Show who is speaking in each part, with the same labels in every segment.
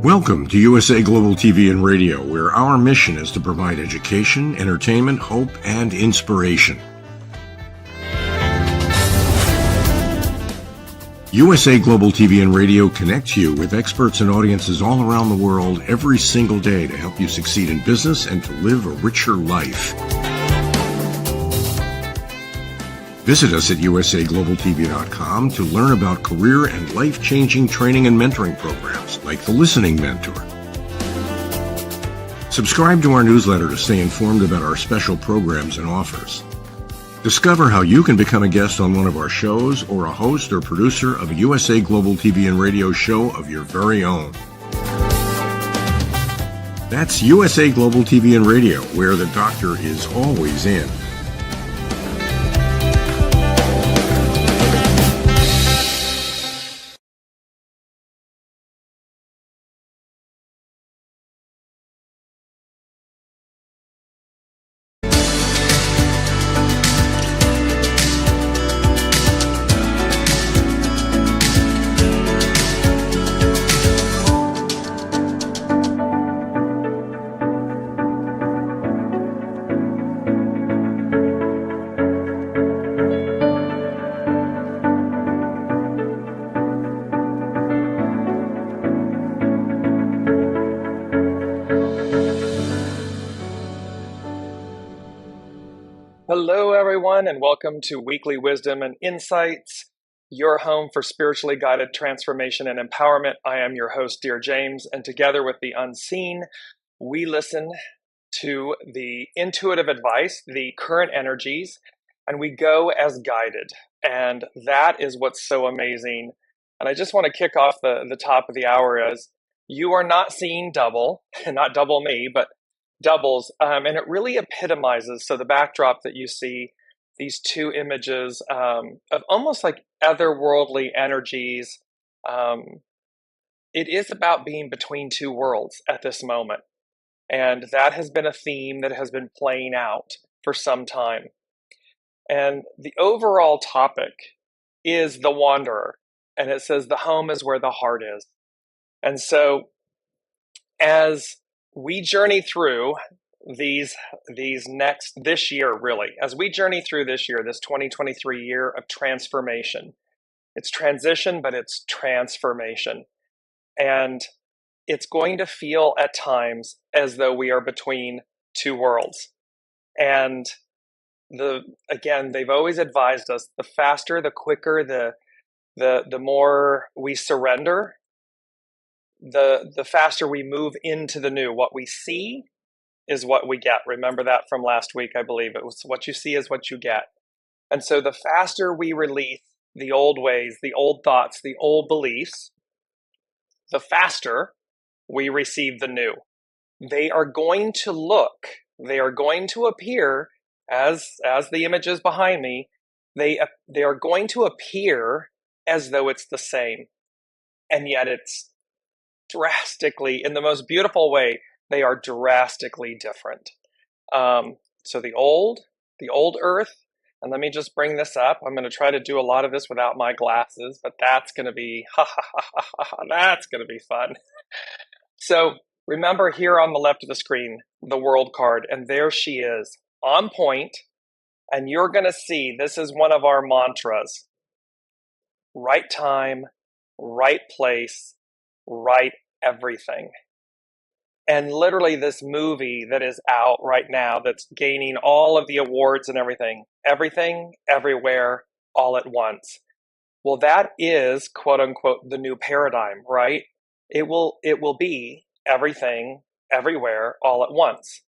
Speaker 1: Welcome to USA Global TV and Radio, where our mission is to provide education, entertainment, hope, and inspiration. USA Global TV and Radio connects you with experts and audiences all around the world every single day to help you succeed in business and to live a richer life. Visit us at usaglobaltv.com to learn about career and life-changing training and mentoring programs like the Listening Mentor. Subscribe to our newsletter to stay informed about our special programs and offers. Discover how you can become a guest on one of our shows or a host or producer of a USA Global TV and Radio show of your very own. That's USA Global TV and Radio, where the doctor is always in.
Speaker 2: Hello, everyone, and welcome to Weekly Wisdom and Insights, your home for spiritually guided transformation and empowerment. I am your host, Dearjames, and together with the unseen, we listen to the intuitive advice, the current energies, and we go as guided. And that is what's so amazing. And I just want to kick off the top of the hour as you are not seeing double, not double me, but doubles, and it really epitomizes, so the backdrop that you see, these two images of almost like otherworldly energies, it is about being between two worlds at this moment, and that has been a theme that has been playing out for some time. And the overall topic is the wanderer, and it says the home is where the heart is. And so as we journey through this year, really, as we journey through this year, this 2023 year of transformation. It's transition, but it's transformation. And it's going to feel at times as though we are between two worlds. And again, they've always advised us, the faster, the quicker, the more we surrender, the faster we move into the new. What we see is what we get. Remember that from last week, I believe. It was what you see is what you get. And so the faster we release the old ways, the old thoughts, the old beliefs, the faster we receive the new. They are going to appear as the images behind me, they are going to appear as though it's the same. And yet it's drastically, in the most beautiful way, they are drastically different. So the old earth, and let me just bring this up. I'm going to try to do a lot of this without my glasses, but that's going to be, that's going to be fun. So remember here on the left of the screen, the world card, and there she is on point, and you're going to see, this is one of our mantras: right time, right place, right everything. And literally this movie that is out right now that's gaining all of the awards and everything, everywhere, all at once. Well, that is, quote unquote, the new paradigm, right? It will be everything, everywhere, all at once.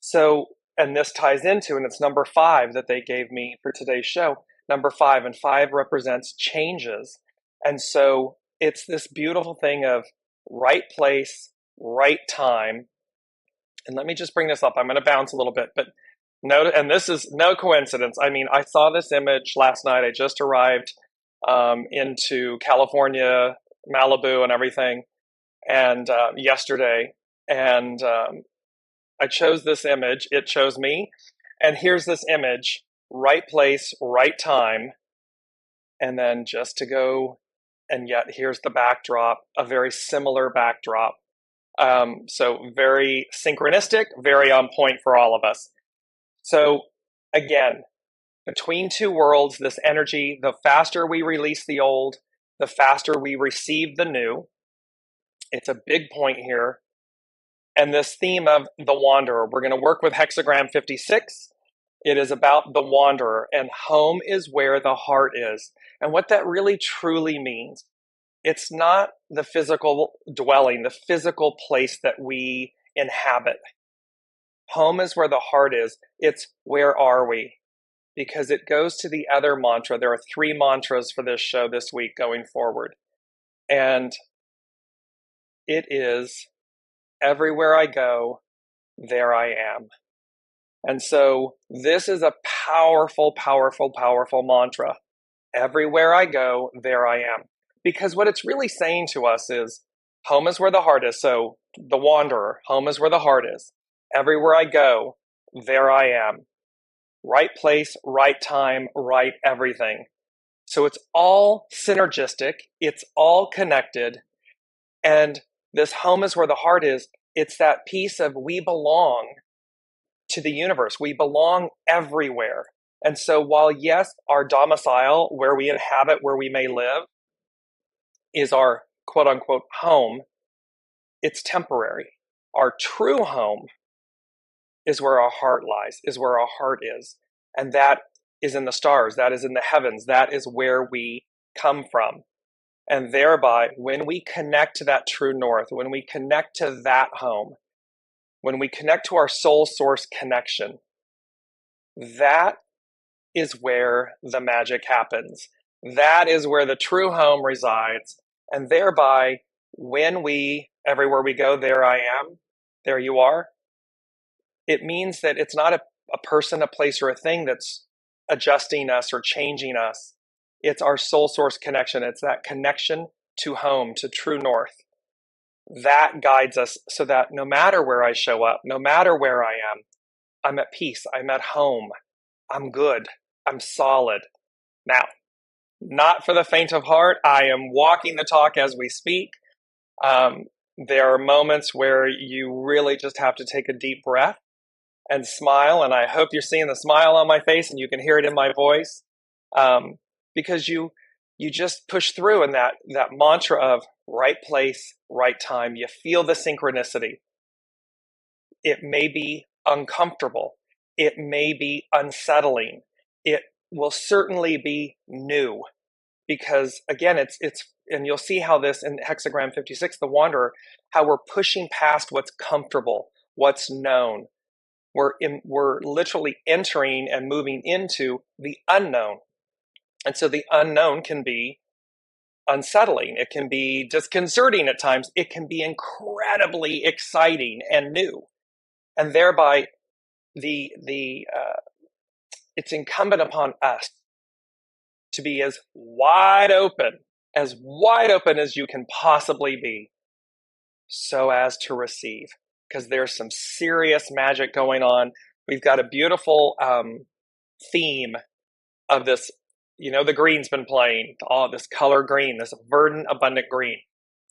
Speaker 2: So, and this ties into, and it's number 5 that they gave me for today's show, number 5, and 5 represents changes. And so it's this beautiful thing of right place, right time. And let me just bring this up. I'm going to bounce a little bit, but note, and this is no coincidence. I mean, I saw this image last night. I just arrived into California, Malibu and everything, and yesterday. And I chose this image. It chose me. And here's this image, right place, right time. And then just to go and yet here's the backdrop, a very similar backdrop. So very synchronistic, very on point for all of us. So again, between two worlds, this energy, the faster we release the old, the faster we receive the new. It's a big point here. And this theme of the wanderer, we're going to work with hexagram 56. It is about the wanderer, and home is where the heart is. And what that really truly means, it's not the physical dwelling, the physical place that we inhabit. Home is where the heart is. It's where are we? Because it goes to the other mantra. There are 3 mantras for this show this week going forward. And it is, everywhere I go, there I am. And so this is a powerful, powerful, powerful mantra. Everywhere I go, there I am. Because what it's really saying to us is, home is where the heart is. So the wanderer, home is where the heart is. Everywhere I go, there I am. Right place, right time, right everything. So it's all synergistic. It's all connected. And this home is where the heart is. It's that piece of we belong to the universe. We belong everywhere. And so while, yes, our domicile, where we inhabit, where we may live, is our quote unquote home, it's temporary. Our true home is where our heart lies, is where our heart is. And that is in the stars, that is in the heavens, that is where we come from. And thereby, when we connect to that true north, when we connect to that home, when we connect to our soul source connection, that is where the magic happens. That is where the true home resides. And thereby, when everywhere we go, there I am, there you are, it means that it's not a person, a place, or a thing that's adjusting us or changing us. It's our soul source connection. It's that connection to home, to true north. That guides us so that no matter where I show up, no matter where I am, I'm at peace, I'm at home, I'm good, I'm solid. Now, not for the faint of heart. I am walking the talk as we speak. There are moments where you really just have to take a deep breath and smile, and I hope you're seeing the smile on my face and you can hear it in my voice, because you just push through in that mantra of right place, right time. You feel the synchronicity. It may be uncomfortable. It may be unsettling. It will certainly be new, because again, it's and you'll see how this in hexagram 56, the wanderer, how we're pushing past what's comfortable, what's known. We're literally entering and moving into the unknown. And so the unknown can be unsettling. It can be disconcerting at times. It can be incredibly exciting and new. And thereby, it's incumbent upon us to be as wide open as you can possibly be, so as to receive. Because there's some serious magic going on. We've got a beautiful theme of this. You know, the green's been playing, this color green, this verdant, abundant green.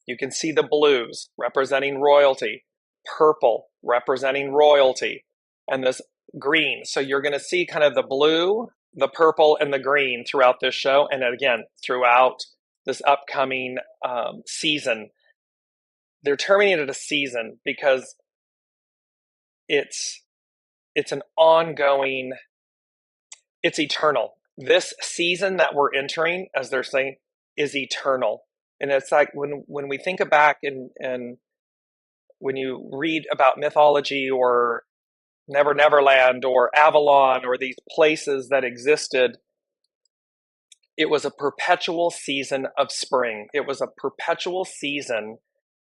Speaker 2: You can see the blues representing royalty, purple representing royalty, and this green. So you're going to see kind of the blue, the purple, and the green throughout this show. And again, throughout this upcoming season. They're terming it a season because it's an ongoing, it's eternal. This season that we're entering, as they're saying, is eternal. And it's like when we think back and when you read about mythology or Neverland or Avalon or these places that existed, it was a perpetual season of spring. It was a perpetual season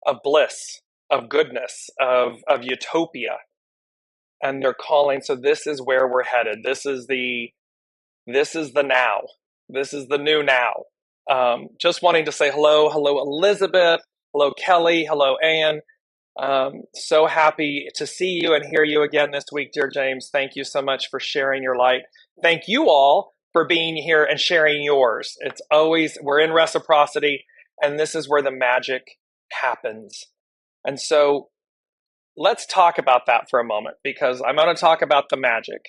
Speaker 2: of bliss, of goodness, of utopia. And they're calling, so this is where we're headed. This is the now. This is the new now. Just wanting to say hello Elizabeth, hello Kelly, hello Anne. So happy to see you and hear you again this week, Dearjames. Thank you so much for sharing your light. Thank you all for being here and sharing yours. It's always, we're in reciprocity. And this is where the magic happens. And so let's talk about that for a moment, because I'm going to talk about the magic.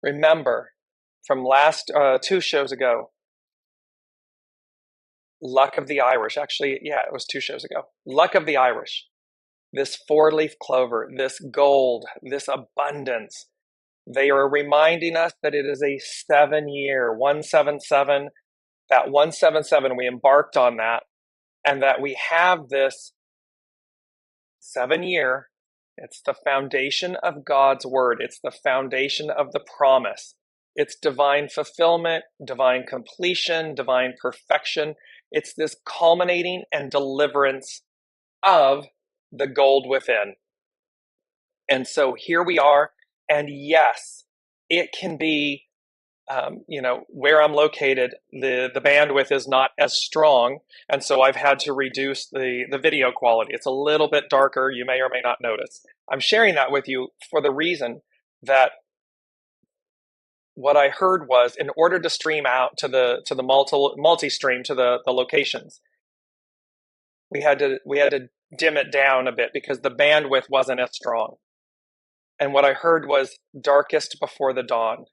Speaker 2: Remember, from last 2 shows ago, Luck of the Irish. Actually, yeah, it was 2 shows ago. Luck of the Irish. This 4-leaf clover, this gold, this abundance. They are reminding us that it is a 7-year, 177. That 177, we embarked on that, and that we have this 7-year. It's the foundation of God's word. It's the foundation of the promise. It's divine fulfillment, divine completion, divine perfection. It's this culminating and deliverance of the gold within. And so here we are. And yes, it can be, where I'm located, the bandwidth is not as strong. And so I've had to reduce the video quality. It's a little bit darker. You may or may not notice. I'm sharing that with you for the reason that what I heard was, in order to stream out to the multi-stream to the locations, we had to dim it down a bit because the bandwidth wasn't as strong. And what I heard was darkest before the dawn.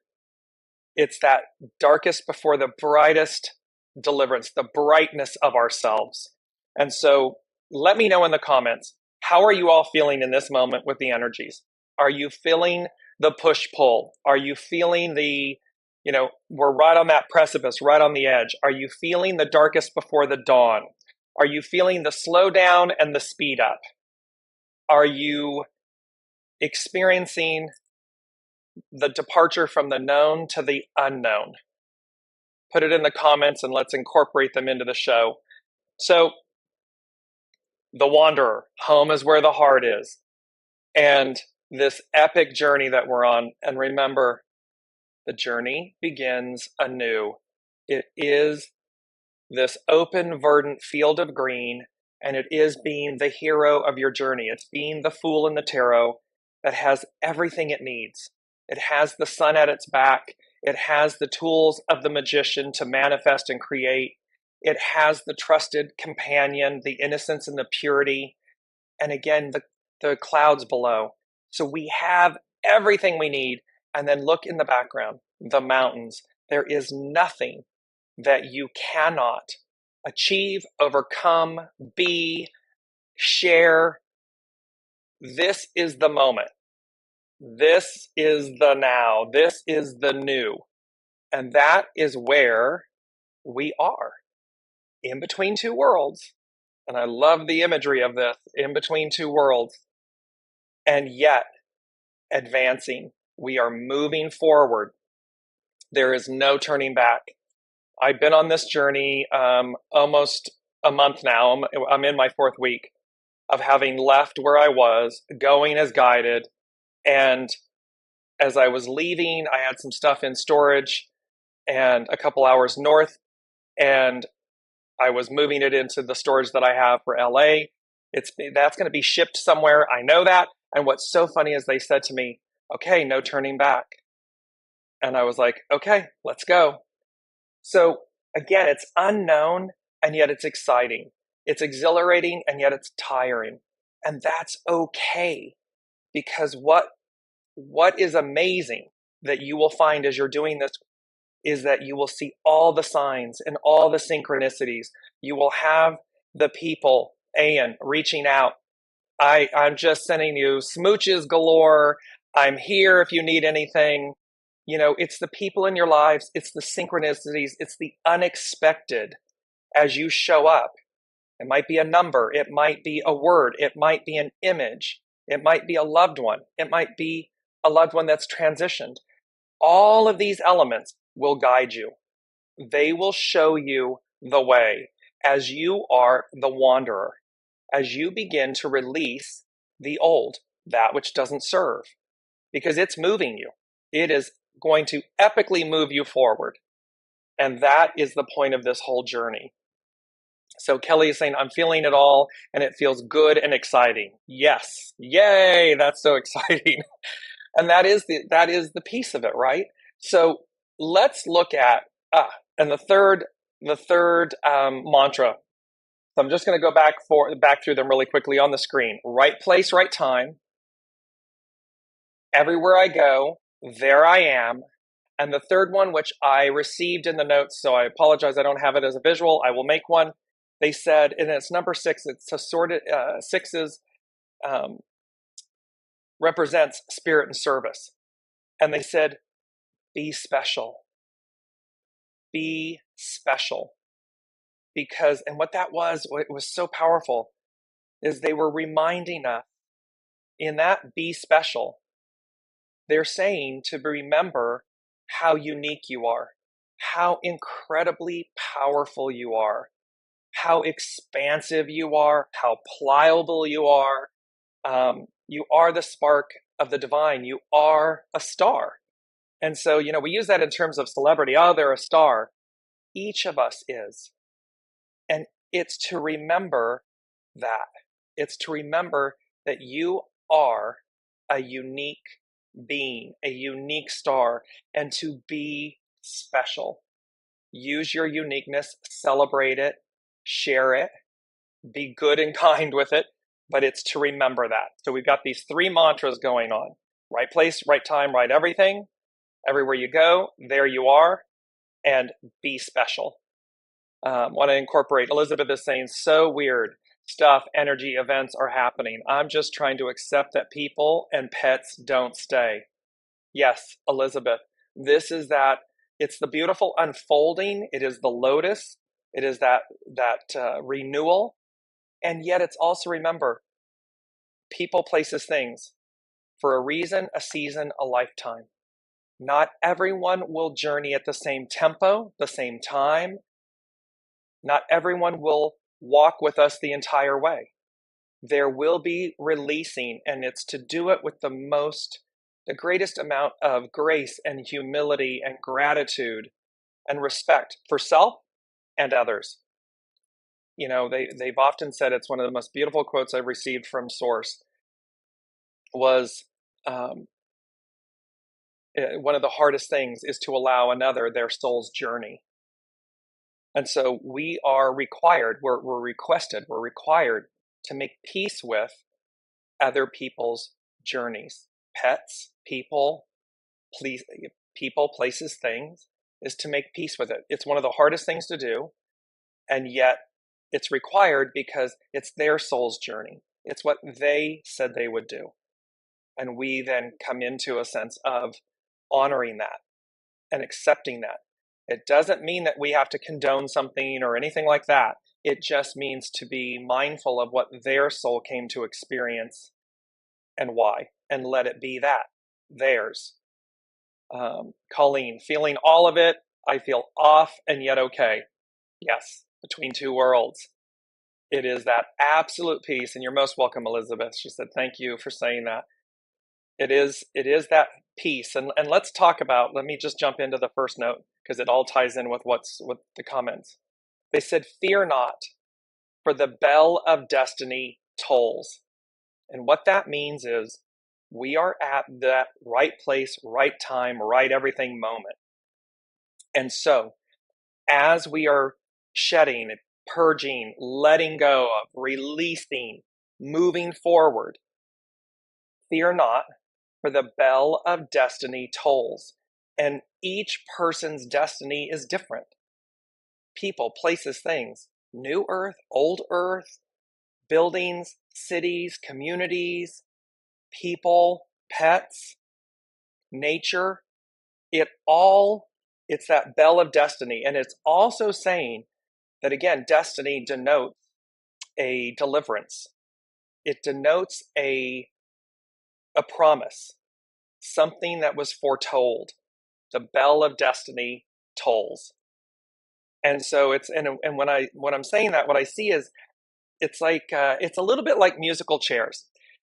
Speaker 2: It's that darkest before the brightest deliverance, the brightness of ourselves. And so let me know in the comments, how are you all feeling in this moment with the energies? Are you feeling the push-pull? Are you feeling we're right on that precipice, right on the edge? Are you feeling the darkest before the dawn? Are you feeling the slow down and the speed up? Are you experiencing the departure from the known to the unknown? Put it in the comments and let's incorporate them into the show. So, the wanderer, home is where the heart is. And this epic journey that we're on, and remember, the journey begins anew. It is this open, verdant field of green, and it is being the hero of your journey. It's being the fool in the tarot that has everything it needs. It has the sun at its back. It has the tools of the magician to manifest and create. It has the trusted companion, the innocence and the purity, and again, the clouds below. So we have everything we need. And then look in the background, the mountains. There is nothing that you cannot achieve, overcome, be, share. This is the moment. This is the now. This is the new. And that is where we are, in between 2 worlds. And I love the imagery of this, in between 2 worlds, and yet advancing. We are moving forward. There is no turning back. I've been on this journey almost a month now. I'm in my 4th week of having left where I was, going as guided. And as I was leaving, I had some stuff in storage and a couple hours north, and I was moving it into the storage that I have for LA. That's going to be shipped somewhere. I know that. And what's so funny is they said to me, okay, no turning back. And I was like, okay, let's go. So again, it's unknown, and yet it's exciting. It's exhilarating, and yet it's tiring. And that's okay, because what is amazing that you will find as you're doing this is that you will see all the signs and all the synchronicities. You will have the people, Ian, reaching out. I'm just sending you smooches galore. I'm here if you need anything. It's the people in your lives. It's the synchronicities. It's the unexpected as you show up. It might be a number. It might be a word. It might be an image. It might be a loved one. It might be a loved one that's transitioned. All of these elements will guide you. They will show you the way as you are the wanderer, as you begin to release the old, that which doesn't serve, because it's moving you. It is going to epically move you forward. And that is the point of this whole journey. So Kelly is saying, I'm feeling it all, and it feels good and exciting. Yes. Yay. That's so exciting. And that is the piece of it, right? So let's look at, and the third the third mantra. So I'm just going to go back through them really quickly on the screen. Right place, right time. Everywhere I go, there I am. And the third one, which I received in the notes, so I apologize, I don't have it as a visual. I will make one. They said, and it's number 6. It's assorted. Sixes represents spirit and service. And they said, be special. Be special. Because, and what that was, what was so powerful, is they were reminding us in that be special. They're saying to remember how unique you are, how incredibly powerful you are, how expansive you are, how pliable you are. You are the spark of the divine. You are a star. And so, we use that in terms of celebrity. Oh, they're a star. Each of us is. And it's to remember that. It's to remember that you are a unique being, a unique star, and to be special. Use your uniqueness, celebrate it, share it, be good and kind with it, but it's to remember that. So we've got these 3 mantras going on. Right place, right time, right everything. Everywhere you go, there you are, and be special. Want to incorporate, Elizabeth is saying, so weird stuff, energy, events are happening. I'm just trying to accept that people and pets don't stay. Yes, Elizabeth, this is that, it's the beautiful unfolding. It is the lotus. It is that renewal. And yet it's also, remember, people, places, things, for a reason, a season, a lifetime. Not everyone will journey at the same tempo, the same time. Not everyone will walk with us the entire way. There will be releasing, and it's to do it with the greatest amount of grace and humility and gratitude and respect for self and others. They've often said, it's one of the most beautiful quotes I've received from Source, was one of the hardest things is to allow another their soul's journey. And so we are required, we're required to make peace with other people's journeys. Pets, people, places, things, is to make peace with it. It's one of the hardest things to do, and yet it's required because it's their soul's journey. It's what they said they would do. And we then come into a sense of honoring that and accepting that. It doesn't mean that we have to condone something or anything like that. It just means to be mindful of what their soul came to experience and why, and let it be that, theirs. Colleen, feeling all of it, I feel off and yet okay. Yes, between 2 worlds. It is that absolute peace, and you're most welcome, Elizabeth. She said, thank you for saying that. It is that peace. And let's talk about, let me just jump into the first note, because it all ties in with the comments. They said, fear not, for the bell of destiny tolls. And what that means is we are at that right place, right time, right everything moment. And so as we are shedding, purging, letting go of, releasing, moving forward, fear not, for the bell of destiny tolls. And each person's destiny is different. People, places, things, new earth, old earth, buildings, cities, communities, people, pets, nature, it's that bell of destiny. And it's also saying that, again, destiny denotes a deliverance. It denotes a promise, something that was foretold. The bell of destiny tolls. And so and when I'm saying that, what I see is it's like it's a little bit like musical chairs.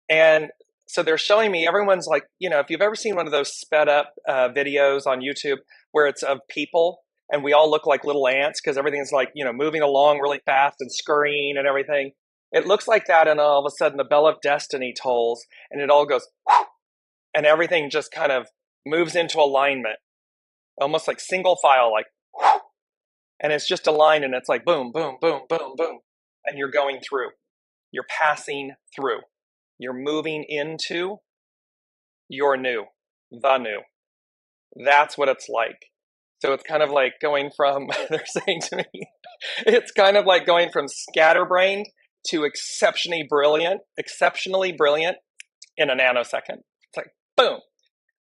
Speaker 2: And so they're showing me, everyone's like, if you've ever seen one of those sped up videos on YouTube where it's of people and we all look like little ants because everything's like, moving along really fast and scurrying and everything. It looks like that, and all of a sudden the bell of destiny tolls and it all goes, and everything just kind of moves into alignment, almost like single file, like, And it's just a line, and it's like boom, boom, boom, boom, boom. And you're going through. You're passing through. You're moving into your new, the new. That's what it's like. So it's kind of like going from, they're saying to me, it's kind of like going from scatterbrained to exceptionally brilliant in a nanosecond. It's like, boom.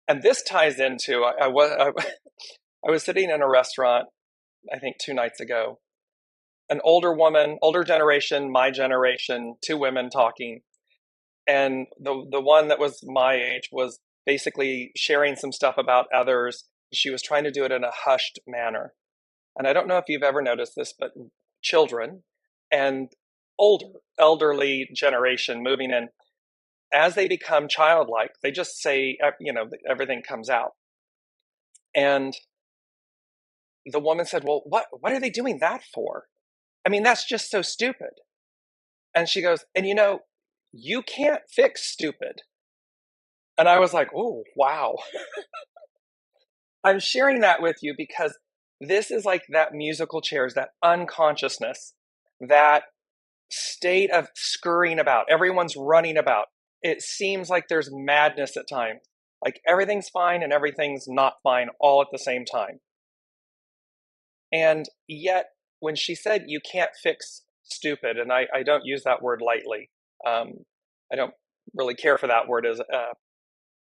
Speaker 2: And this ties into, I was sitting in a restaurant, I think 2 nights ago, an older woman, older generation, my generation, 2 women talking. And the one that was my age was basically sharing some stuff about others. She was trying to do it in a hushed manner. And I don't know if you've ever noticed this, but children and elderly generation moving in, as they become childlike, they just say, everything comes out. And the woman said, well, what are they doing that for? I mean, that's just so stupid. And she goes, and you can't fix stupid. And I was like, oh, wow. I'm sharing that with you because this is like that musical chairs, that unconsciousness, that state of scurrying about. Everyone's running about. It seems like there's madness at times. Like everything's fine and everything's not fine all at the same time. And yet, when she said you can't fix stupid, and I don't use that word lightly, I don't really care for that word.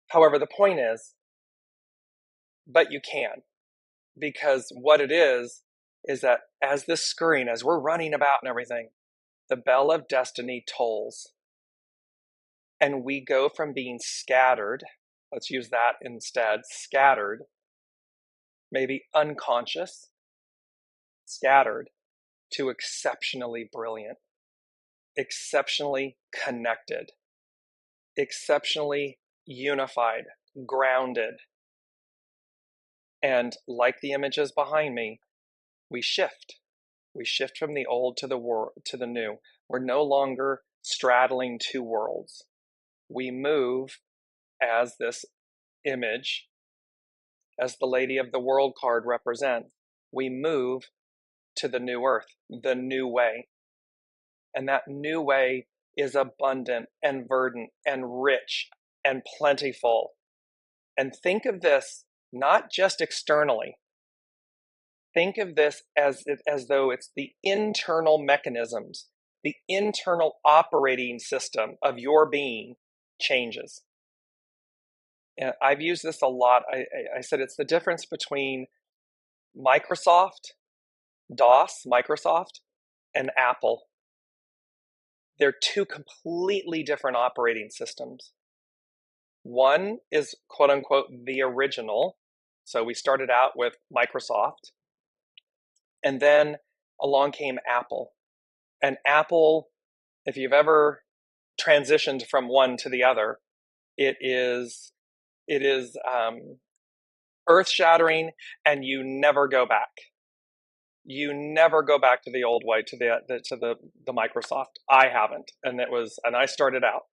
Speaker 2: However, the point is, but you can, because what it is that as this scurrying, as we're running about and everything, the bell of destiny tolls. And we go from being scattered, let's use that instead, scattered, maybe unconscious, scattered, to exceptionally brilliant, exceptionally connected, exceptionally unified, grounded. And like the images behind me, we shift. We shift from the old to the new. We're no longer straddling 2 worlds. We move as this image, as the Lady of the World card represents, we move to the new earth, the new way. And that new way is abundant and verdant and rich and plentiful. And think of this not just externally. Think of this as though it's the internal mechanisms, the internal operating system of your being changes. And I've used this a lot. I said it's the difference between Microsoft, Microsoft, and Apple. They're 2 completely different operating systems. One is quote unquote the original. So we started out with Microsoft, and then along came Apple. And Apple, if you've ever transitioned from one to the other, it is earth-shattering, and you never go back. You never go back to the old way, to the Microsoft. I haven't, and I started out.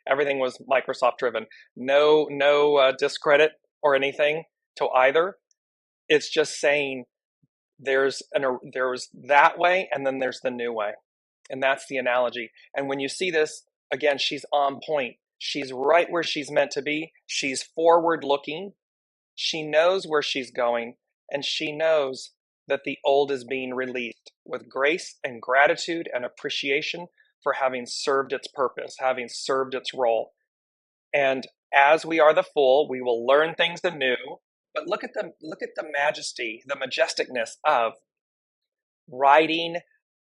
Speaker 2: Everything was Microsoft driven. No discredit or anything to either. It's just saying there's that way, and then there's the new way, and that's the analogy. And when you see this again, she's on point. She's right where she's meant to be. She's forward looking. She knows where she's going, and she knows that the old is being released with grace and gratitude and appreciation for having served its purpose, having served its role. And as we are the full, we will learn things anew. But look at the majesty, the majesticness of riding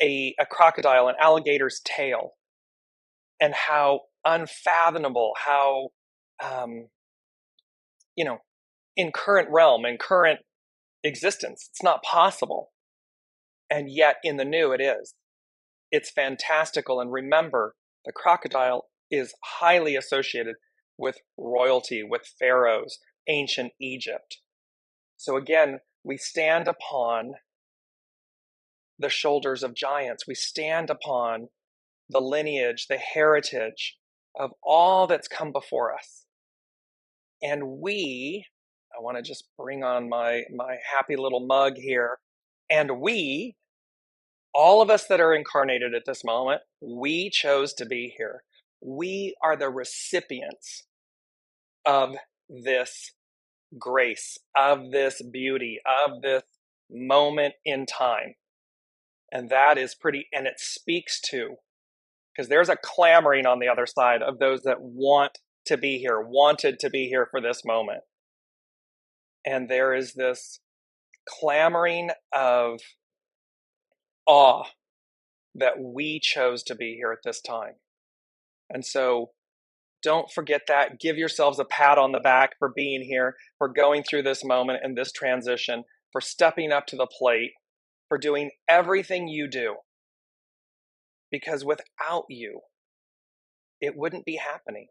Speaker 2: a crocodile, an alligator's tail, and how unfathomable, how in current realm, in current existence, it's not possible. And yet in the new it is. It's fantastical. And remember, the crocodile is highly associated with royalty, with pharaohs, ancient Egypt. So again, we stand upon the shoulders of giants. We stand upon the lineage, the heritage of all that's come before us. And I want to just bring on my happy little mug here. And we, all of us that are incarnated at this moment, we chose to be here. We are the recipients of this grace, of this beauty, of this moment in time. And that is pretty, and it speaks to, because there's a clamoring on the other side of those that want to be here, wanted to be here for this moment. And there is this clamoring of awe that we chose to be here at this time. And so don't forget that. Give yourselves a pat on the back for being here, for going through this moment and this transition, for stepping up to the plate, for doing everything you do. Because without you, it wouldn't be happening.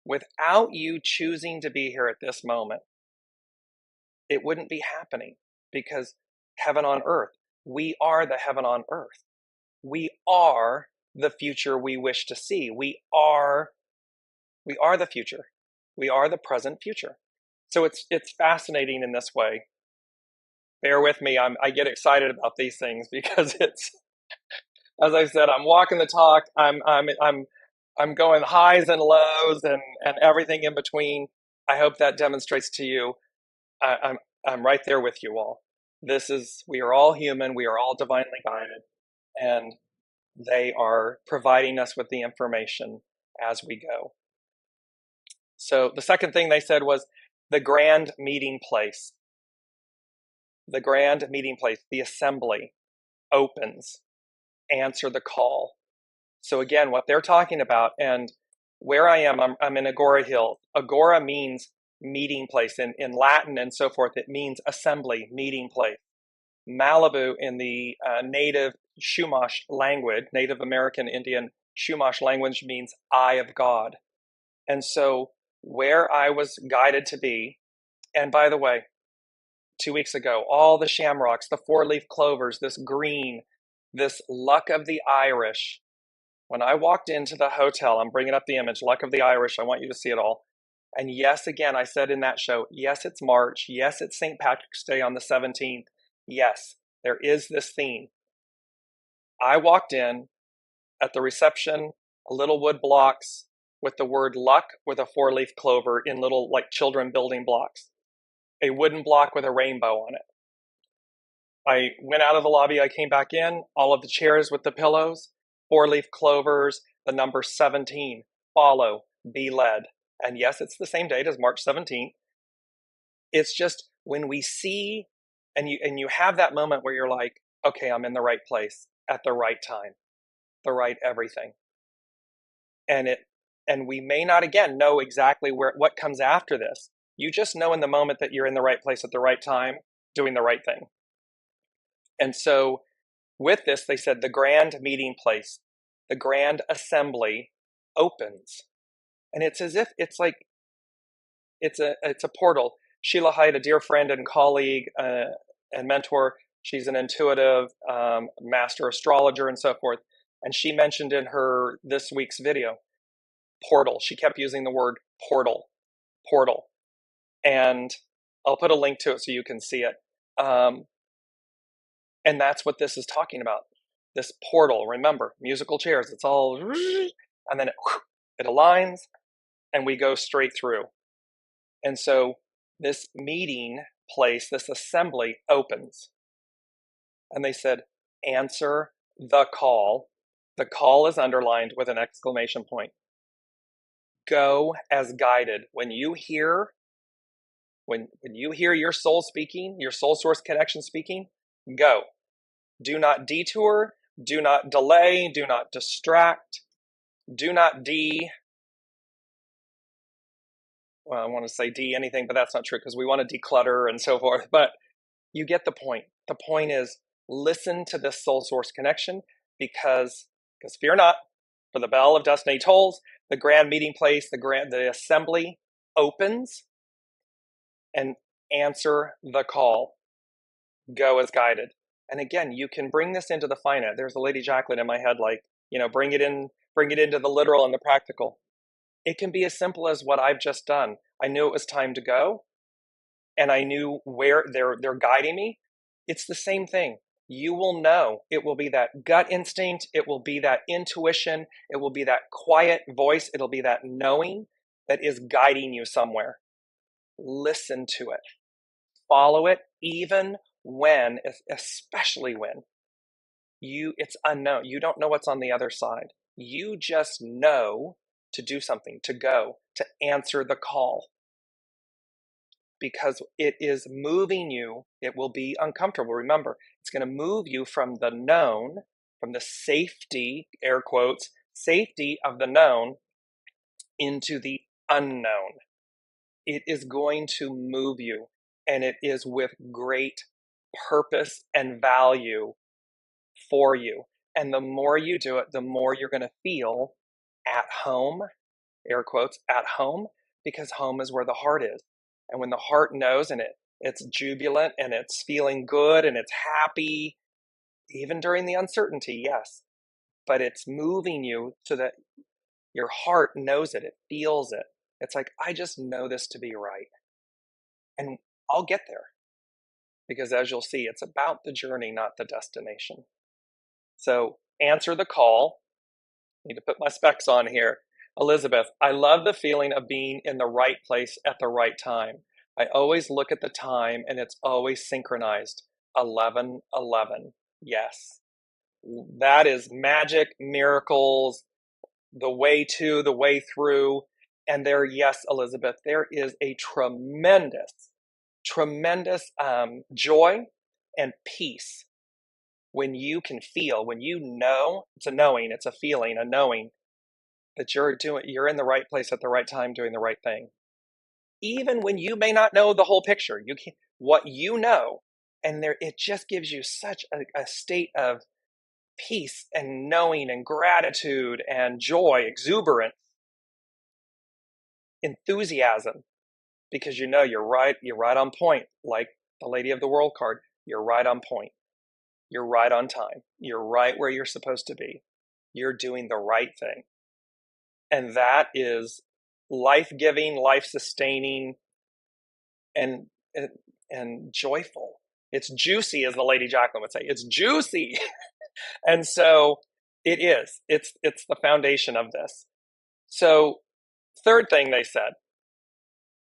Speaker 2: Without you choosing to be here at this moment, it wouldn't be happening. Because heaven on earth, we are the heaven on earth. We are the future we wish to see. We are the future. We are the present future. So it's fascinating in this way. Bear with me. I get excited about these things because it's, as I said, I'm walking the talk. I'm going highs and lows and everything in between. I hope that demonstrates to you. I'm right there with you all. We are all human. We are all divinely guided, and they are providing us with the information as we go. So the second thing they said was the grand meeting place. The grand meeting place, the assembly, opens. Answer the call. So again, what they're talking about, and where I am, I'm in Agora Hills. Agora means meeting place. In Latin and so forth, it means assembly, meeting place. Malibu in the native Chumash language, Native American Indian Chumash language, means eye of God. And so where I was guided to be, and by the way, 2 weeks ago, all the shamrocks, the four-leaf clovers, this green, this luck of the Irish. When I walked into the hotel, I'm bringing up the image, luck of the Irish. I want you to see it all. And yes, again, I said in that show, yes, it's March. Yes, it's St. Patrick's Day on the 17th. Yes, there is this theme. I walked in at the reception, little wood blocks with the word luck with a four-leaf clover in little like children building blocks. A wooden block with a rainbow on it. I went out of the lobby, I came back in, all of the chairs with the pillows, four-leaf clovers, the number 17, follow, be led. And yes, it's the same date as March 17th. It's just when we see, and you have that moment where you're like, okay, I'm in the right place at the right time, the right everything. And we may not, again, know exactly what comes after this. You just know in the moment that you're in the right place at the right time, doing the right thing. And so with this, they said the grand meeting place, the grand assembly opens. And it's as if it's like, it's a portal. Sheila Hyde, a dear friend and colleague and mentor, she's an intuitive master astrologer and so forth. And she mentioned in her this week's video, portal. She kept using the word portal. And I'll put a link to it so you can see it. And that's what this is talking about. This portal, remember, musical chairs, it's all, and then it aligns and we go straight through. And so this meeting place, this assembly opens. And they said, answer the call. The call is underlined with an exclamation point. Go as guided. When you hear your soul speaking, your soul source connection speaking, go. Do not detour, do not delay, do not distract, do not I want to say anything, but that's not true because we want to declutter and so forth. But you get the point. The point is listen to this soul source connection because fear not, for the bell of destiny tolls, the grand meeting place, the assembly opens, and answer the call. Go as guided. And again, you can bring this into the finite. There's a Lady Jacqueline in my head, like, bring it into the literal and the practical. It can be as simple as what I've just done. I knew it was time to go, and I knew where they're guiding me. It's the same thing. You will know. It will be that gut instinct. It will be that intuition. It will be that quiet voice. It'll be that knowing that is guiding you somewhere. Listen to it. Follow it, even when, especially when it's unknown. You don't know what's on the other side. You just know to do something, to go, to answer the call. Because it is moving you, it will be uncomfortable. Remember, it's going to move you from the known, from the safety, air quotes, safety of the known into the unknown. It is going to move you, and it is with great purpose and value for you. And the more you do it, the more you're going to feel at home, air quotes, at home, because home is where the heart is. And when the heart knows and it's jubilant and it's feeling good and it's happy, even during the uncertainty, yes, but it's moving you so that your heart knows it, it feels it. It's like, I just know this to be right. And I'll get there. Because as you'll see, it's about the journey, not the destination. So answer the call. I need to put my specs on here. Elizabeth, I love the feeling of being in the right place at the right time. I always look at the time and it's always synchronized. 11:11. Yes. That is magic, miracles, the way to, the way through. And there, yes, Elizabeth, there is a tremendous joy and peace when you can feel, when you know, it's a knowing, it's a feeling, a knowing that you're in the right place at the right time doing the right thing. Even when you may not know the whole picture, what you know, and it just gives you such a state of peace and knowing and gratitude and joy, exuberance, enthusiasm, because you know you're right on point, like the Lady of the World card. You're right on point. You're right on time. You're right where you're supposed to be. You're doing the right thing. And that is life-giving, life-sustaining, and joyful. It's juicy, as the Lady Jacqueline would say. It's juicy. And so it is. It's the foundation of this. So third thing they said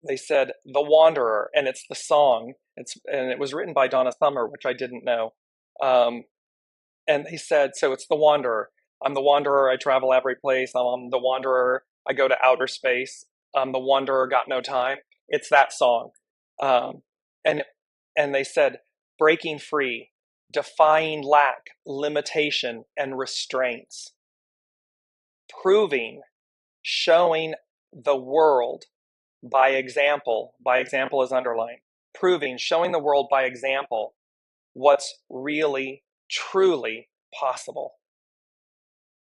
Speaker 2: The Wanderer, and it's the song. And it was written by Donna Summer, which I didn't know. And he said, so it's the Wanderer. I'm the wanderer, I travel every place. I'm the wanderer, I go to outer space. I'm the wanderer, got no time. It's that song. And they said, breaking free, defying lack, limitation, and restraints. Proving, showing the world by example is underlined. Proving, showing the world by example what's really, truly possible.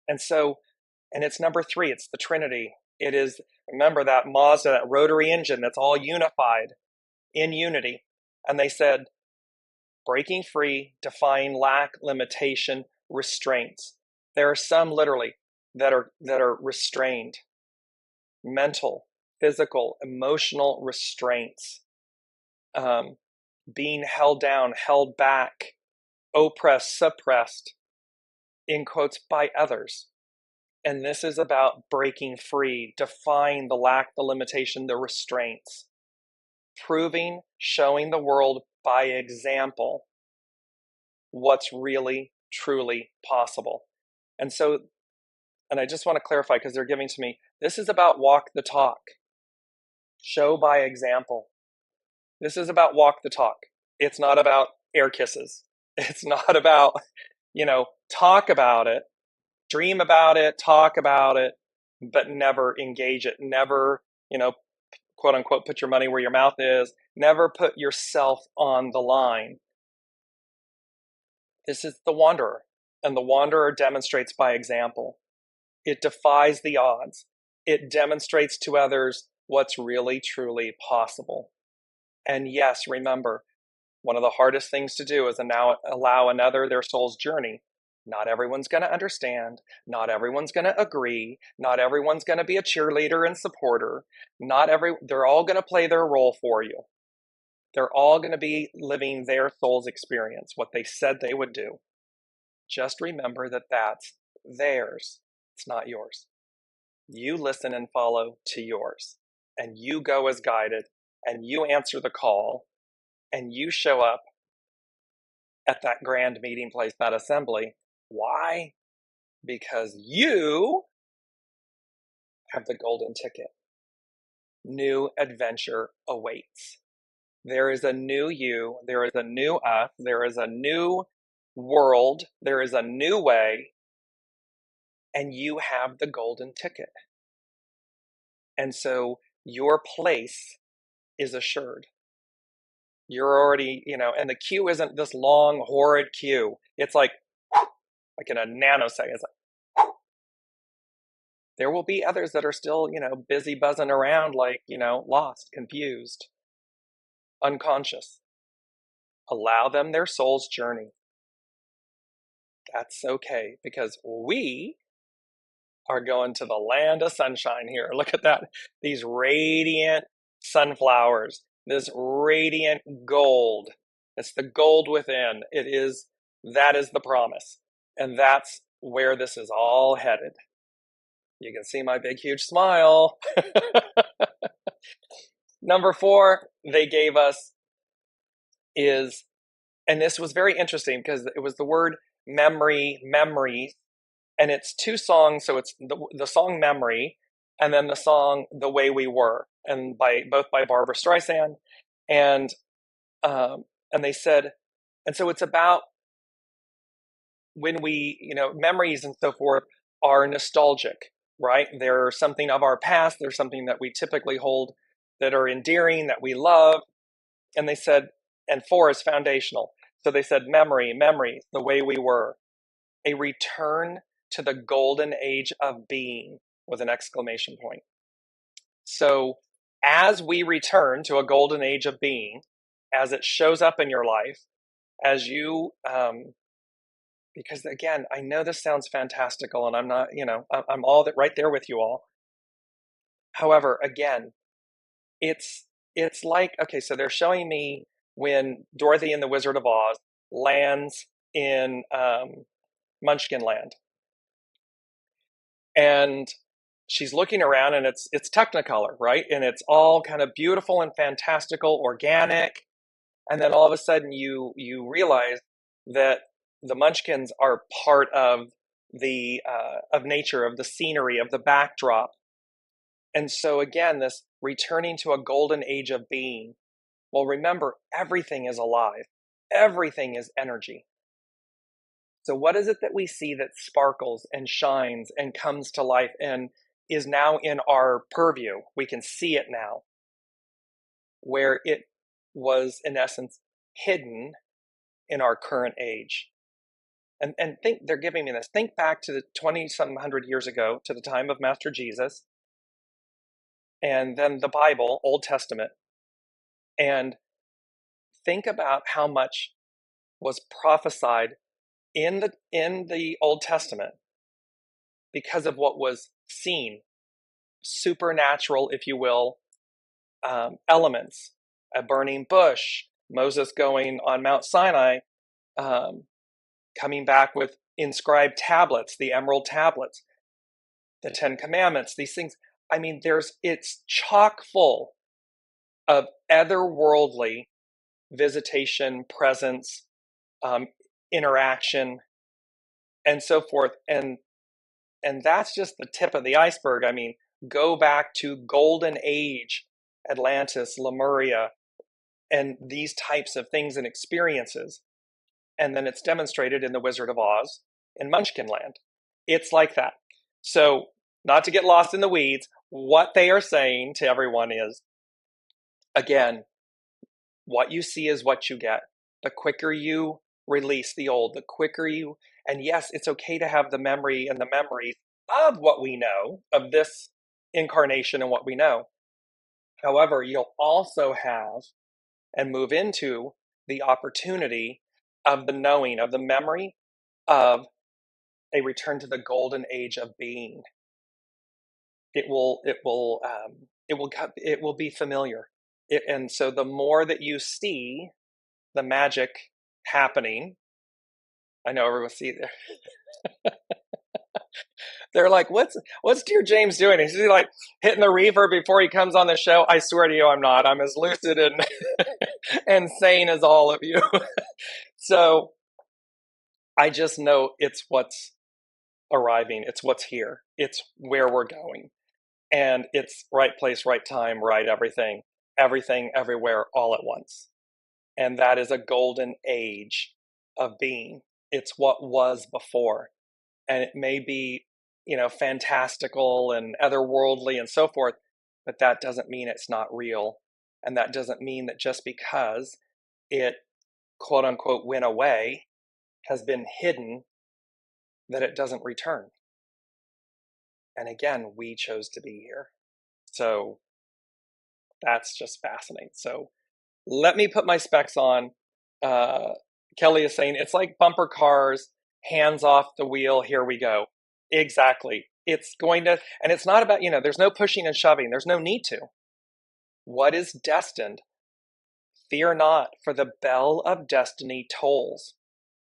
Speaker 2: And so, and it's number 3, it's the Trinity. It is, remember that Mazda, that rotary engine that's all unified in unity. And they said, breaking free, defying lack, limitation, restraints. There are some literally that are restrained. Mental, physical, emotional restraints. Being held down, held back, oppressed, suppressed, in quotes, by others. And this is about breaking free, defying the lack, the limitation, the restraints. Proving, showing the world by example what's really, truly possible. And so, and I just want to clarify because they're giving to me, this is about walk the talk. Show by example. This is about walk the talk. It's not about air kisses. It's not about, talk about it, dream about it, talk about it, but never engage it. Never, quote unquote, put your money where your mouth is. Never put yourself on the line. This is the wanderer, and the wanderer demonstrates by example. It defies the odds. It demonstrates to others what's really, truly possible. And yes, remember, one of the hardest things to do is allow another their soul's journey. Not everyone's going to understand. Not everyone's going to agree. Not everyone's going to be a cheerleader and supporter. They're all going to play their role for you. They're all going to be living their soul's experience, what they said they would do. Just remember that that's theirs. It's not yours. You listen and follow to yours, and you go as guided, and you answer the call, and you show up at that grand meeting place, that assembly. Why? Because you have the golden ticket. New adventure awaits. There is a new you, there is a new us, there is a new world, there is a new way, and you have the golden ticket. And so your place is assured. You're already, and the queue isn't this long, horrid queue. It's like in a nanosecond. It's like, there will be others that are still, busy buzzing around like, lost, confused, unconscious. Allow them their soul's journey. That's okay, because we are going to the land of sunshine here. Look at that. These radiant sunflowers, this radiant gold. It's the gold within. That is the promise. And that's where this is all headed. You can see my big, huge smile. Number 4 they gave us is, and this was very interesting because it was the word memory, and it's 2 songs. So it's the song Memory, and then the song The Way We Were, and both by Barbara Streisand. And they said, and so it's about when we, memories and so forth are nostalgic, right? They're something of our past. They're something that we typically hold that are endearing, that we love. And they said, and 4 is foundational. So they said memory, the way we were, a return to the golden age of being, with an exclamation point. So as we return to a golden age of being, as it shows up in your life, as you, because again, I know this sounds fantastical, and I'm not, I'm all that right there with you all. However, again, it's like, okay, so they're showing me when Dorothy and the Wizard of Oz lands in Munchkin Land, and she's looking around, and it's Technicolor, right? And it's all kind of beautiful and fantastical, organic. And then all of a sudden you realize that the Munchkins are part of the of nature, of the scenery, of the backdrop. And so again, this returning to a golden age of being. Well, remember, everything is alive. Everything is energy. So what is it that we see that sparkles and shines and comes to life and is now in our purview? We can see it now, where it was, in essence, hidden in our current age. And think, they're giving me this. Think back to the 20-some hundred years ago, to the time of Master Jesus, and then the Bible, Old Testament, and think about how much was prophesied in the Old Testament because of what was seen, supernatural, if you will, elements, a burning bush, Moses going on Mount Sinai, coming back with inscribed tablets, the emerald tablets, the 10 Commandments, these things. I mean, it's chock full of otherworldly visitation, presence, interaction, and so forth. And that's just the tip of the iceberg. I mean, go back to Golden Age, Atlantis, Lemuria, and these types of things and experiences. And then it's demonstrated in The Wizard of Oz in Munchkin Land. It's like that. So, not to get lost in the weeds, what they are saying to everyone is, again, what you see is what you get. The quicker you release the old, the quicker you, and yes, it's okay to have the memory and the memories of what we know, of this incarnation and what we know. However, you'll also have and move into the opportunity of the knowing, of the memory of a return to the golden age of being. It will be familiar. And so the more that you see the magic happening, I know everyone see there. They're like, what's Dearjames doing? Is he like hitting the reverb before he comes on the show? I swear to you, I'm not. I'm as lucid and and sane as all of you. So I just know it's what's arriving. It's what's here. It's where we're going. And it's right place, right time, right everything, everywhere, all at once. And that is a golden age of being. It's what was before. And it may be, fantastical and otherworldly and so forth, but that doesn't mean it's not real. And that doesn't mean that just because it quote unquote went away, has been hidden, that it doesn't return. And again, we chose to be here. So that's just fascinating. So let me put my specs on. Kelly is saying it's like bumper cars, hands off the wheel, here we go. Exactly. It's going to, and it's not about, there's no pushing and shoving. There's no need to. What is destined? Fear not, for the bell of destiny tolls.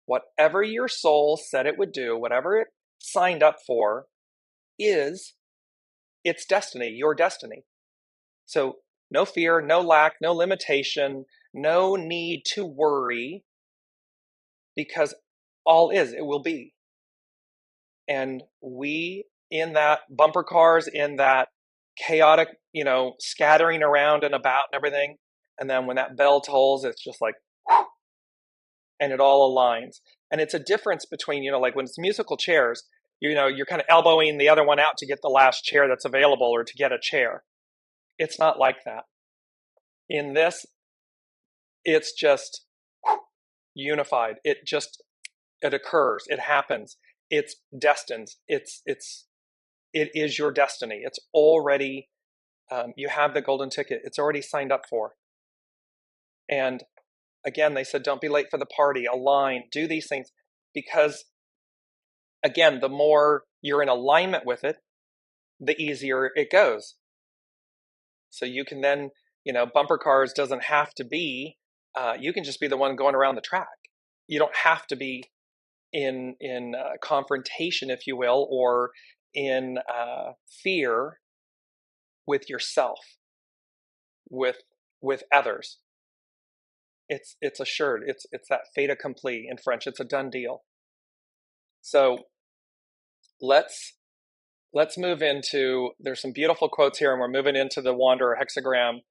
Speaker 2: Whatever your soul said it would do, whatever it signed up for, is its destiny, your destiny. So no fear, no lack, no limitation, no need to worry, because all is, it will be. And we, in that bumper cars, in that chaotic, scattering around and about and everything, and then when that bell tolls, it's just like, and it all aligns. And it's a difference between, like when it's musical chairs, you're kind of elbowing the other one out to get the last chair that's available or to get a chair. It's not like that. In this, it's just unified. It occurs. It happens. It's destined. It is your destiny. It's already, you have the golden ticket. It's already signed up for. And again, they said, don't be late for the party, align, do these things, because again, the more you're in alignment with it, the easier it goes. So you can then, bumper cars doesn't have to be, you can just be the one going around the track. You don't have to be in confrontation, if you will, or in fear with yourself, with others. It's assured. It's that fait accompli in French. It's a done deal. So let's move into, there's some beautiful quotes here, and we're moving into the Wanderer hexagram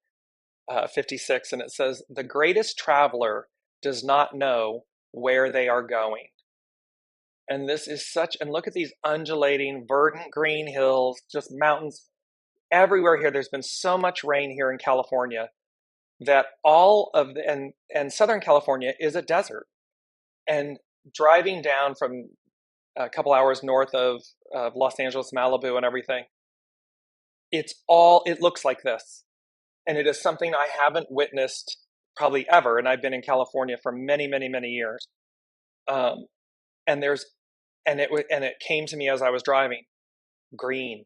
Speaker 2: 56, and it says, the greatest traveler does not know where they are going. And this is such, and look at these undulating, verdant green hills, just mountains everywhere here. There's been so much rain here in California that all of the, and Southern California is a desert. And driving down from a couple hours north of Los Angeles, Malibu and everything, it looks like this. And it is something I haven't witnessed probably ever. And I've been in California for many, many, many years. And it came to me as I was driving, green,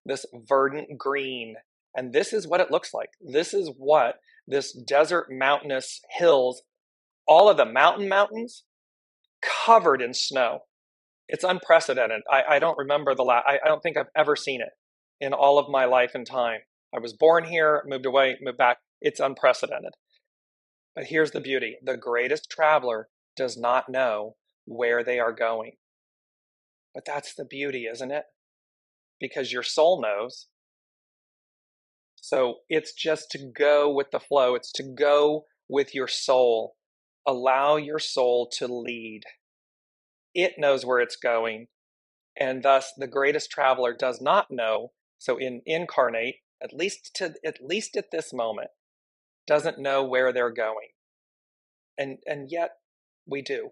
Speaker 2: this verdant green. And this is what it looks like. This is what this desert mountainous hills, all of the mountains covered in snow. It's unprecedented. I don't remember I don't think I've ever seen it in all of my life and time. I was born here, moved away, moved back. It's unprecedented. But here's the beauty. The greatest traveler does not know where they are going. But that's the beauty, isn't it? Because your soul knows. So it's just to go with the flow. It's to go with your soul. Allow your soul to lead. It knows where it's going. And thus the greatest traveler does not know. So incarnate, at least at this moment, doesn't know where they're going. And yet we do,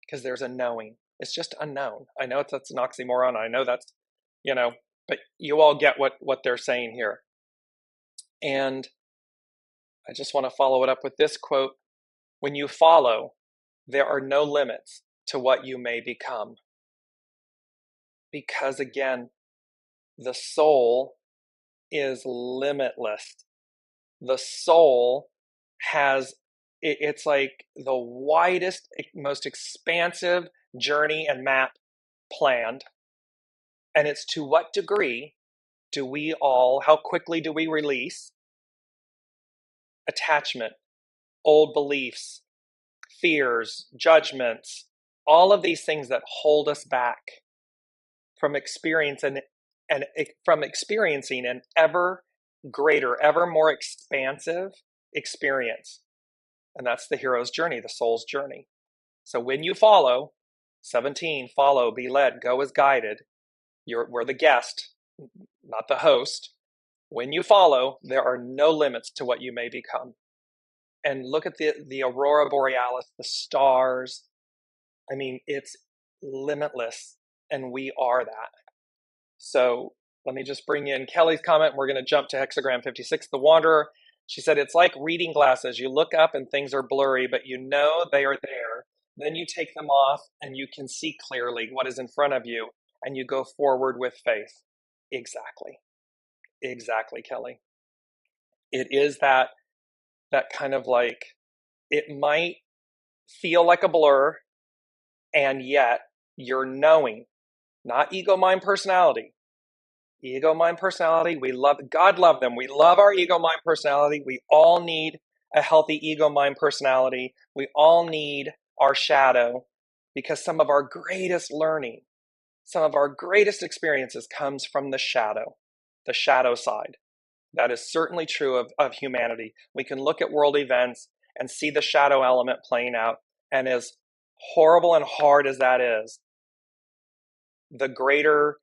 Speaker 2: because there's a knowing. It's just unknown. I know that's an oxymoron. I know that's, but you all get what they're saying here. And I just want to follow it up with this quote. When you follow, there are no limits to what you may become. Because again, the soul is limitless. The soul has, it's like the widest, most expansive journey and map planned. And it's to what degree do we all, how quickly do we release attachment, old beliefs, fears, judgments, all of these things that hold us back from from experiencing an ever greater, ever more expansive experience. And that's the hero's journey, the soul's journey. So when you follow, 17, follow, be led, go as guided. We're the guest, not the host. When you follow, there are no limits to what you may become. And look at the aurora borealis, the stars. I mean, it's limitless, and we are that. So let me just bring in Kelly's comment. We're going to jump to hexagram 56, the wanderer. She said, it's like reading glasses. You look up and things are blurry, but you know they are there. Then you take them off and you can see clearly what is in front of you, and you go forward with faith. Exactly. Exactly, Kelly. It is that kind of like, it might feel like a blur, and yet you're knowing, not ego, mind, personality. Ego, mind, personality, God love them. We love our ego, mind, personality. We all need a healthy ego, mind, personality. We all need our shadow, because some of our greatest learning, some of our greatest experiences comes from the shadow side. That is certainly true of humanity. We can look at world events and see the shadow element playing out. And as horrible and hard as that is, the greater,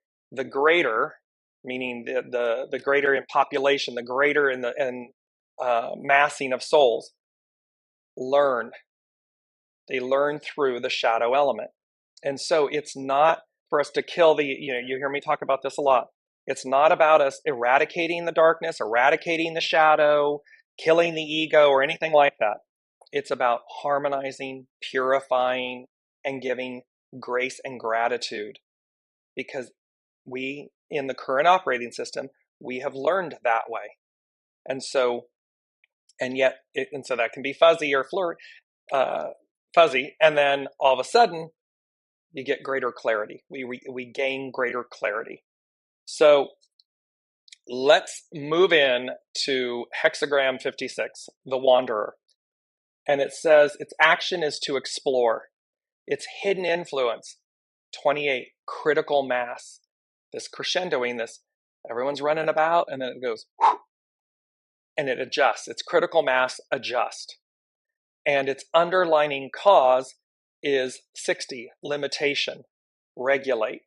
Speaker 2: meaning the greater in population, the greater in massing of souls, they learn through the shadow element. And so it's not for us to kill you hear me talk about this a lot. It's not about us eradicating the darkness, eradicating the shadow, killing the ego, or anything like that. It's about harmonizing, purifying, and giving grace and gratitude. Because we, in the current operating system, we have learned that way. And so that can be fuzzy or fuzzy. And then all of a sudden, you get greater clarity. We gain greater clarity. So let's move in to hexagram 56, the wanderer. And it says its action is to explore. Its hidden influence, 28, critical mass. This crescendoing, everyone's running about, and then it goes, whoosh, and it adjusts. Its critical mass adjust. And its underlining cause is 60, limitation, regulate.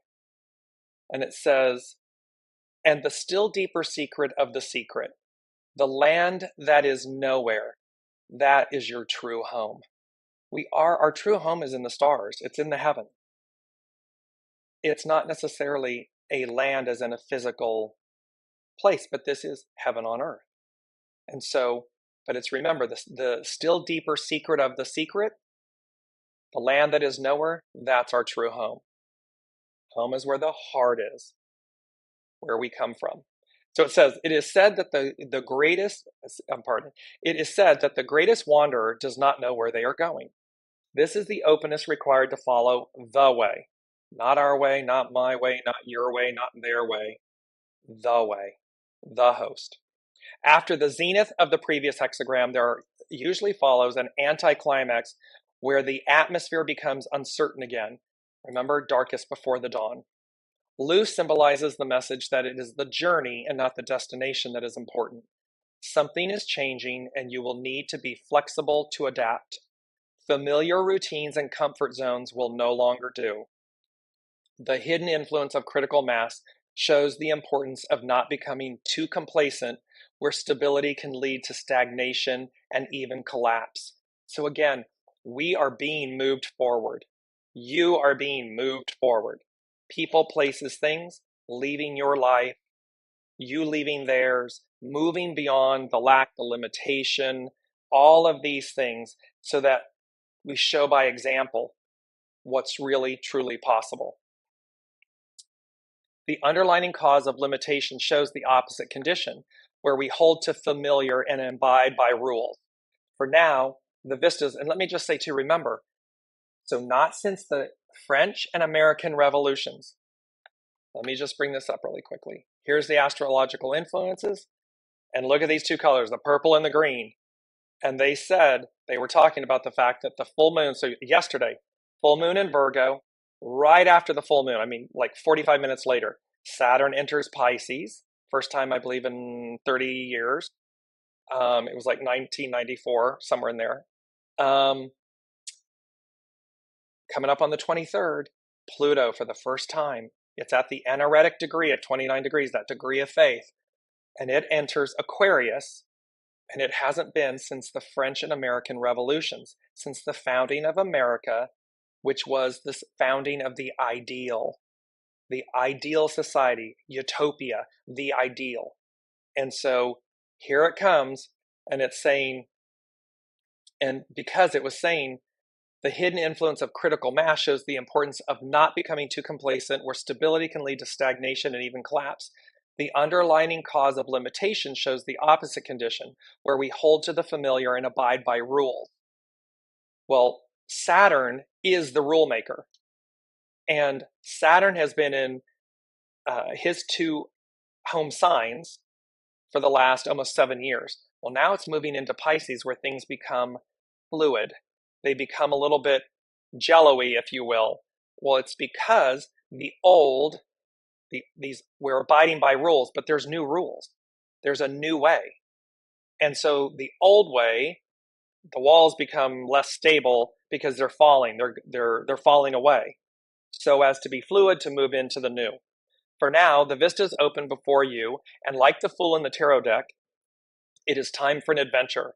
Speaker 2: And it says, and the still deeper secret of the secret, the land that is nowhere, that is your true home. Our true home is in the stars. It's in the heaven. It's not necessarily a land as in a physical place, but this is heaven on earth. And so, but it's, remember, the still deeper secret of the secret, the land that is nowhere, that's our true home. Home is where the heart is, where we come from. So it says, it is said that the greatest wanderer does not know where they are going. This is the openness required to follow the way. Not our way, not my way, not your way, not their way. The way, the host. After the zenith of the previous hexagram, there usually follows an anticlimax where the atmosphere becomes uncertain again. Remember, darkest before the dawn. Blue symbolizes the message that it is the journey and not the destination that is important. Something is changing, and you will need to be flexible to adapt. Familiar routines and comfort zones will no longer do. The hidden influence of critical mass shows the importance of not becoming too complacent, where stability can lead to stagnation and even collapse. So again, we are being moved forward. You are being moved forward. People, places, things, leaving your life, you leaving theirs, moving beyond the lack, the limitation, all of these things, so that we show by example what's really, truly possible. The underlying cause of limitation shows the opposite condition, where we hold to familiar and abide by rules. For now, the vistas, and let me just say too, remember, so not since the French and American revolutions. Let me just bring this up really quickly. Here's the astrological influences, and look at these two colors, the purple and the green. And they said, they were talking about the fact that the full moon, so yesterday, full moon in Virgo, right after the full moon, I mean, like 45 minutes later, Saturn enters Pisces, first time, I believe, in 30 years. It was like 1994, somewhere in there. Coming up on the 23rd, Pluto, for the first time, it's at the anaretic degree at 29 degrees, that degree of faith, and it enters Aquarius. And it hasn't been since the French and American revolutions, since the founding of America, which was the founding of the ideal society, utopia, the ideal. And so here it comes, and it's saying, and because it was saying, the hidden influence of critical mass shows the importance of not becoming too complacent, where stability can lead to stagnation and even collapse. The underlying cause of limitation shows the opposite condition, where we hold to the familiar and abide by rules. Well, Saturn is the rule maker. And Saturn has been in his two home signs for the last almost 7 years. Well, now it's moving into Pisces, where things become fluid. They become a little bit jello-y, if you will. Well, it's because the old, we're abiding by rules, but there's new rules. There's a new way. And so the old way, the walls become less stable because they're falling. They're falling away, so as to be fluid to move into the new. For now, the vista's open before you, and like the Fool in the tarot deck, it is time for an adventure.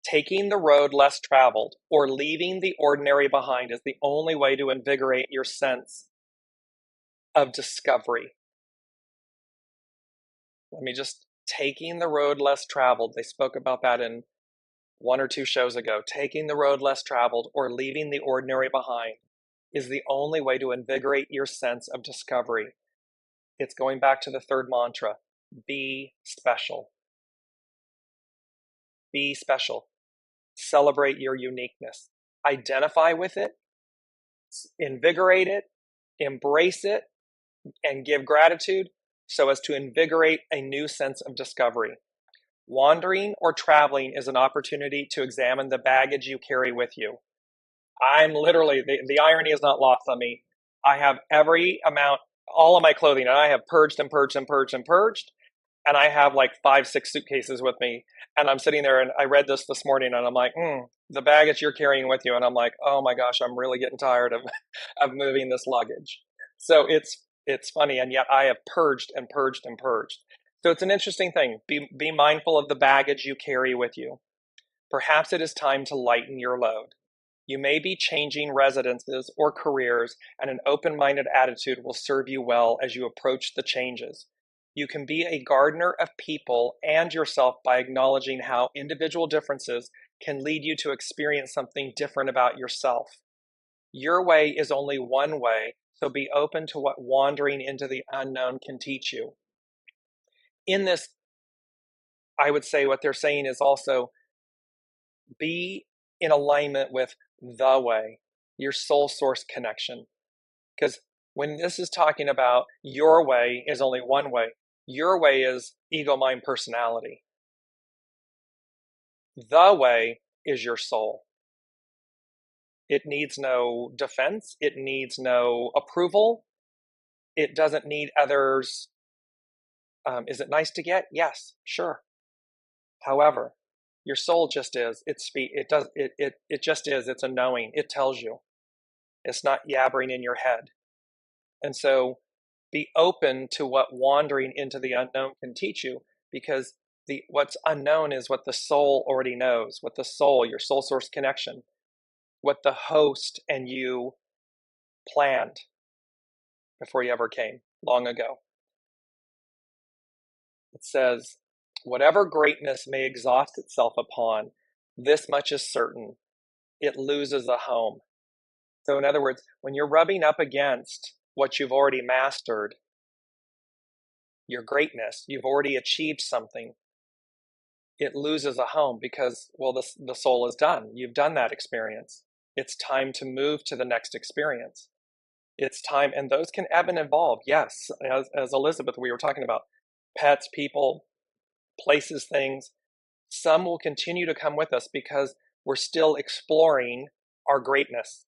Speaker 2: Taking the road less traveled or leaving the ordinary behind is the only way to invigorate your sense of discovery. Taking the road less traveled. They spoke about that in 1 or 2 shows ago. Taking the road less traveled or leaving the ordinary behind is the only way to invigorate your sense of discovery. It's going back to the third mantra. Be special. Be special. Celebrate your uniqueness. Identify with it. Invigorate it. Embrace it. And give gratitude so as to invigorate a new sense of discovery. Wandering or traveling is an opportunity to examine the baggage you carry with you. I'm literally, the irony is not lost on me. I have every amount, all of my clothing, and I have purged and purged and purged and purged. And I have like 5, 6 suitcases with me. And I'm sitting there, and I read this morning, and I'm like, the baggage you're carrying with you. And I'm like, oh my gosh, I'm really getting tired of moving this luggage. So it's funny, and yet I have purged and purged and purged. So it's an interesting thing. Be mindful of the baggage you carry with you. Perhaps it is time to lighten your load. You may be changing residences or careers, and an open-minded attitude will serve you well as you approach the changes. You can be a gardener of people and yourself by acknowledging how individual differences can lead you to experience something different about yourself. Your way is only one way, so be open to what wandering into the unknown can teach you. In this, I would say what they're saying is also be in alignment with the way, your soul source connection. Because when this is talking about your way is only one way, your way is ego, mind, personality. The way is your soul. It needs no defense. It needs no approval. It doesn't need others. Is it nice to get? Yes, sure. However, your soul just is. It just is. It's a knowing. It tells you. It's not yabbering in your head. And so be open to what wandering into the unknown can teach you, because what's unknown is what the soul already knows, what the soul, your soul source connection, what the host and you planned before you ever came, long ago. It says, whatever greatness may exhaust itself upon, this much is certain, it loses a home. So in other words, when you're rubbing up against what you've already mastered, your greatness, you've already achieved something, it loses a home because, well, the soul is done. You've done that experience. It's time to move to the next experience. It's time, and those can ebb and evolve. Yes, as Elizabeth, we were talking about pets, people, places, things. Some will continue to come with us because we're still exploring our greatness.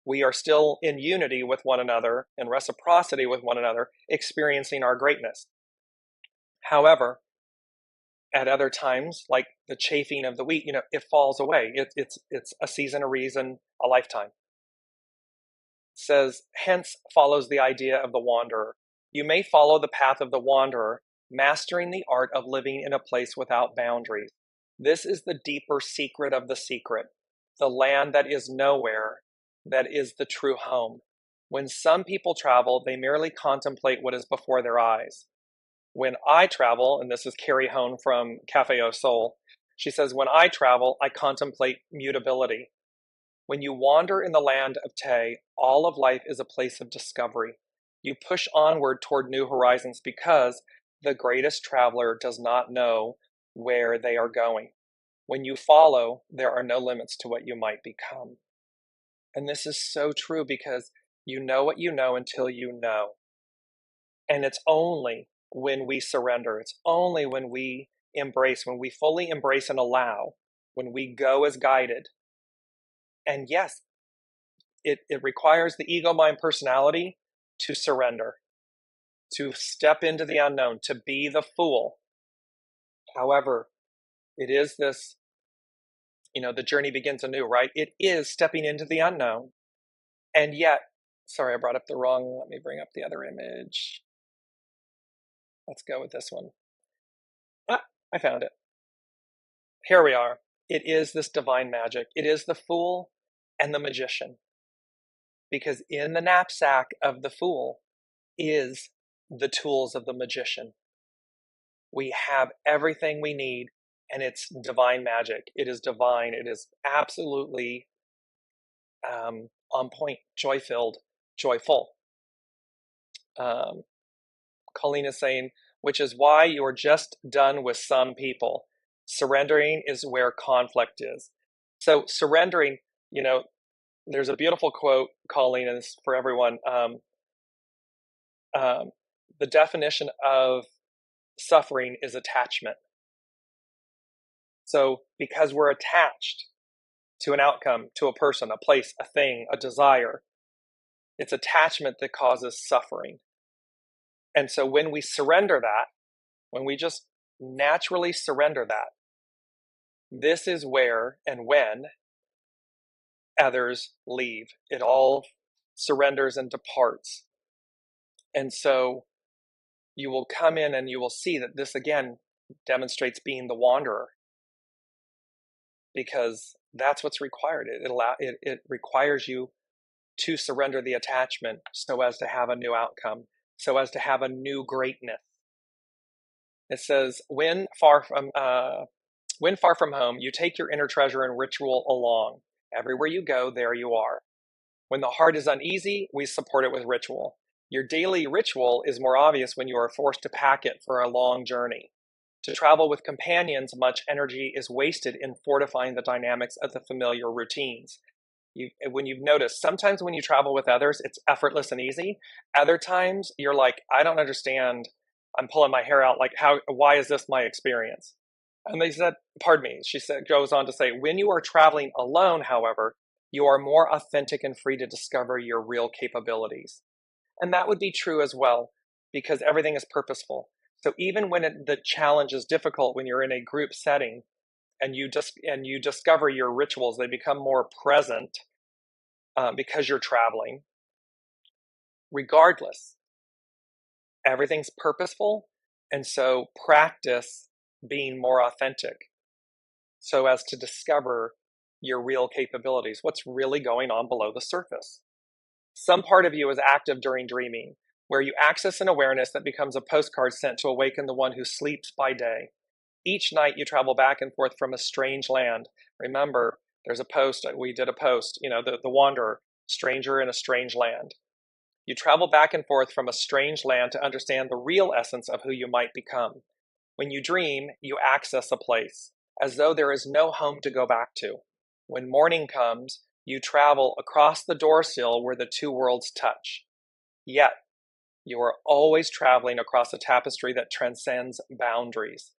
Speaker 2: We are still in unity with one another and reciprocity with one another, experiencing our greatness. However, at other times, like the chafing of the wheat, it falls away. It's a season, a reason, a lifetime. It says, hence follows the idea of the wanderer. You may follow the path of the wanderer, mastering the art of living in a place without boundaries. This is the deeper secret of the secret, the land that is nowhere, that is the true home. When some people travel, they merely contemplate what is before their eyes. When I travel, and this is Carrie Hone from Cafe Au Sol, she says, when I travel, I contemplate mutability. When you wander in the land of Te, all of life is a place of discovery. You push onward toward new horizons because the greatest traveler does not know where they are going. When you follow, there are no limits to what you might become. And this is so true because you know what you know until you know. And it's only when we surrender, it's only when we embrace, when we fully embrace and allow, when we go as guided. And yes, it requires the ego, mind, personality to surrender, to step into the unknown, to be the fool. However, it is this, the journey begins anew, right? It is stepping into the unknown. And yet, sorry, I brought up the wrong, let me bring up the other image. Let's go with this one. I found it. Here we are. It is this divine magic. It is the fool and the magician. Because in the knapsack of the fool is the tools of the magician. We have everything we need, and it's divine magic. It is divine. It is absolutely on point, joy-filled, joyful. Colleen is saying, which is why you are just done with some people. Surrendering is where conflict is. So surrendering, there's a beautiful quote, Colleen, and it's for everyone. The definition of suffering is attachment. So because we're attached to an outcome, to a person, a place, a thing, a desire, it's attachment that causes suffering. And so when we surrender that, when we just naturally surrender that, this is where and when others leave. It all surrenders and departs. And so you will come in and you will see that this again demonstrates being the wanderer, because that's what's required. It requires you to surrender the attachment so as to have a new outcome, so as to have a new greatness. It says, when far from home, you take your inner treasure and ritual along. Everywhere you go, there you are. When the heart is uneasy, we support it with ritual. Your daily ritual is more obvious when you are forced to pack it for a long journey. To travel with companions, much energy is wasted in fortifying the dynamics of the familiar routines. When you've noticed, sometimes when you travel with others, it's effortless and easy. Other times, you're like, I don't understand. I'm pulling my hair out. Like, why is this my experience? And she goes on to say, when you are traveling alone, however, you are more authentic and free to discover your real capabilities. And that would be true as well, because everything is purposeful. So even when the challenge is difficult, when you're in a group setting and you discover your rituals, they become more present because you're traveling. Regardless, everything's purposeful, and so practice being more authentic so as to discover your real capabilities, what's really going on below the surface. Some part of you is active during dreaming, where you access an awareness that becomes a postcard sent to awaken the one who sleeps by day. Each night you travel back and forth from a strange land. Remember, there's a post, we did a post, the wanderer, stranger in a strange land. You travel back and forth from a strange land to understand the real essence of who you might become. When you dream, you access a place. as though there is no home to go back to. When morning comes, you travel across the doorsill where the two worlds touch. Yet, you are always traveling across a tapestry that transcends boundaries.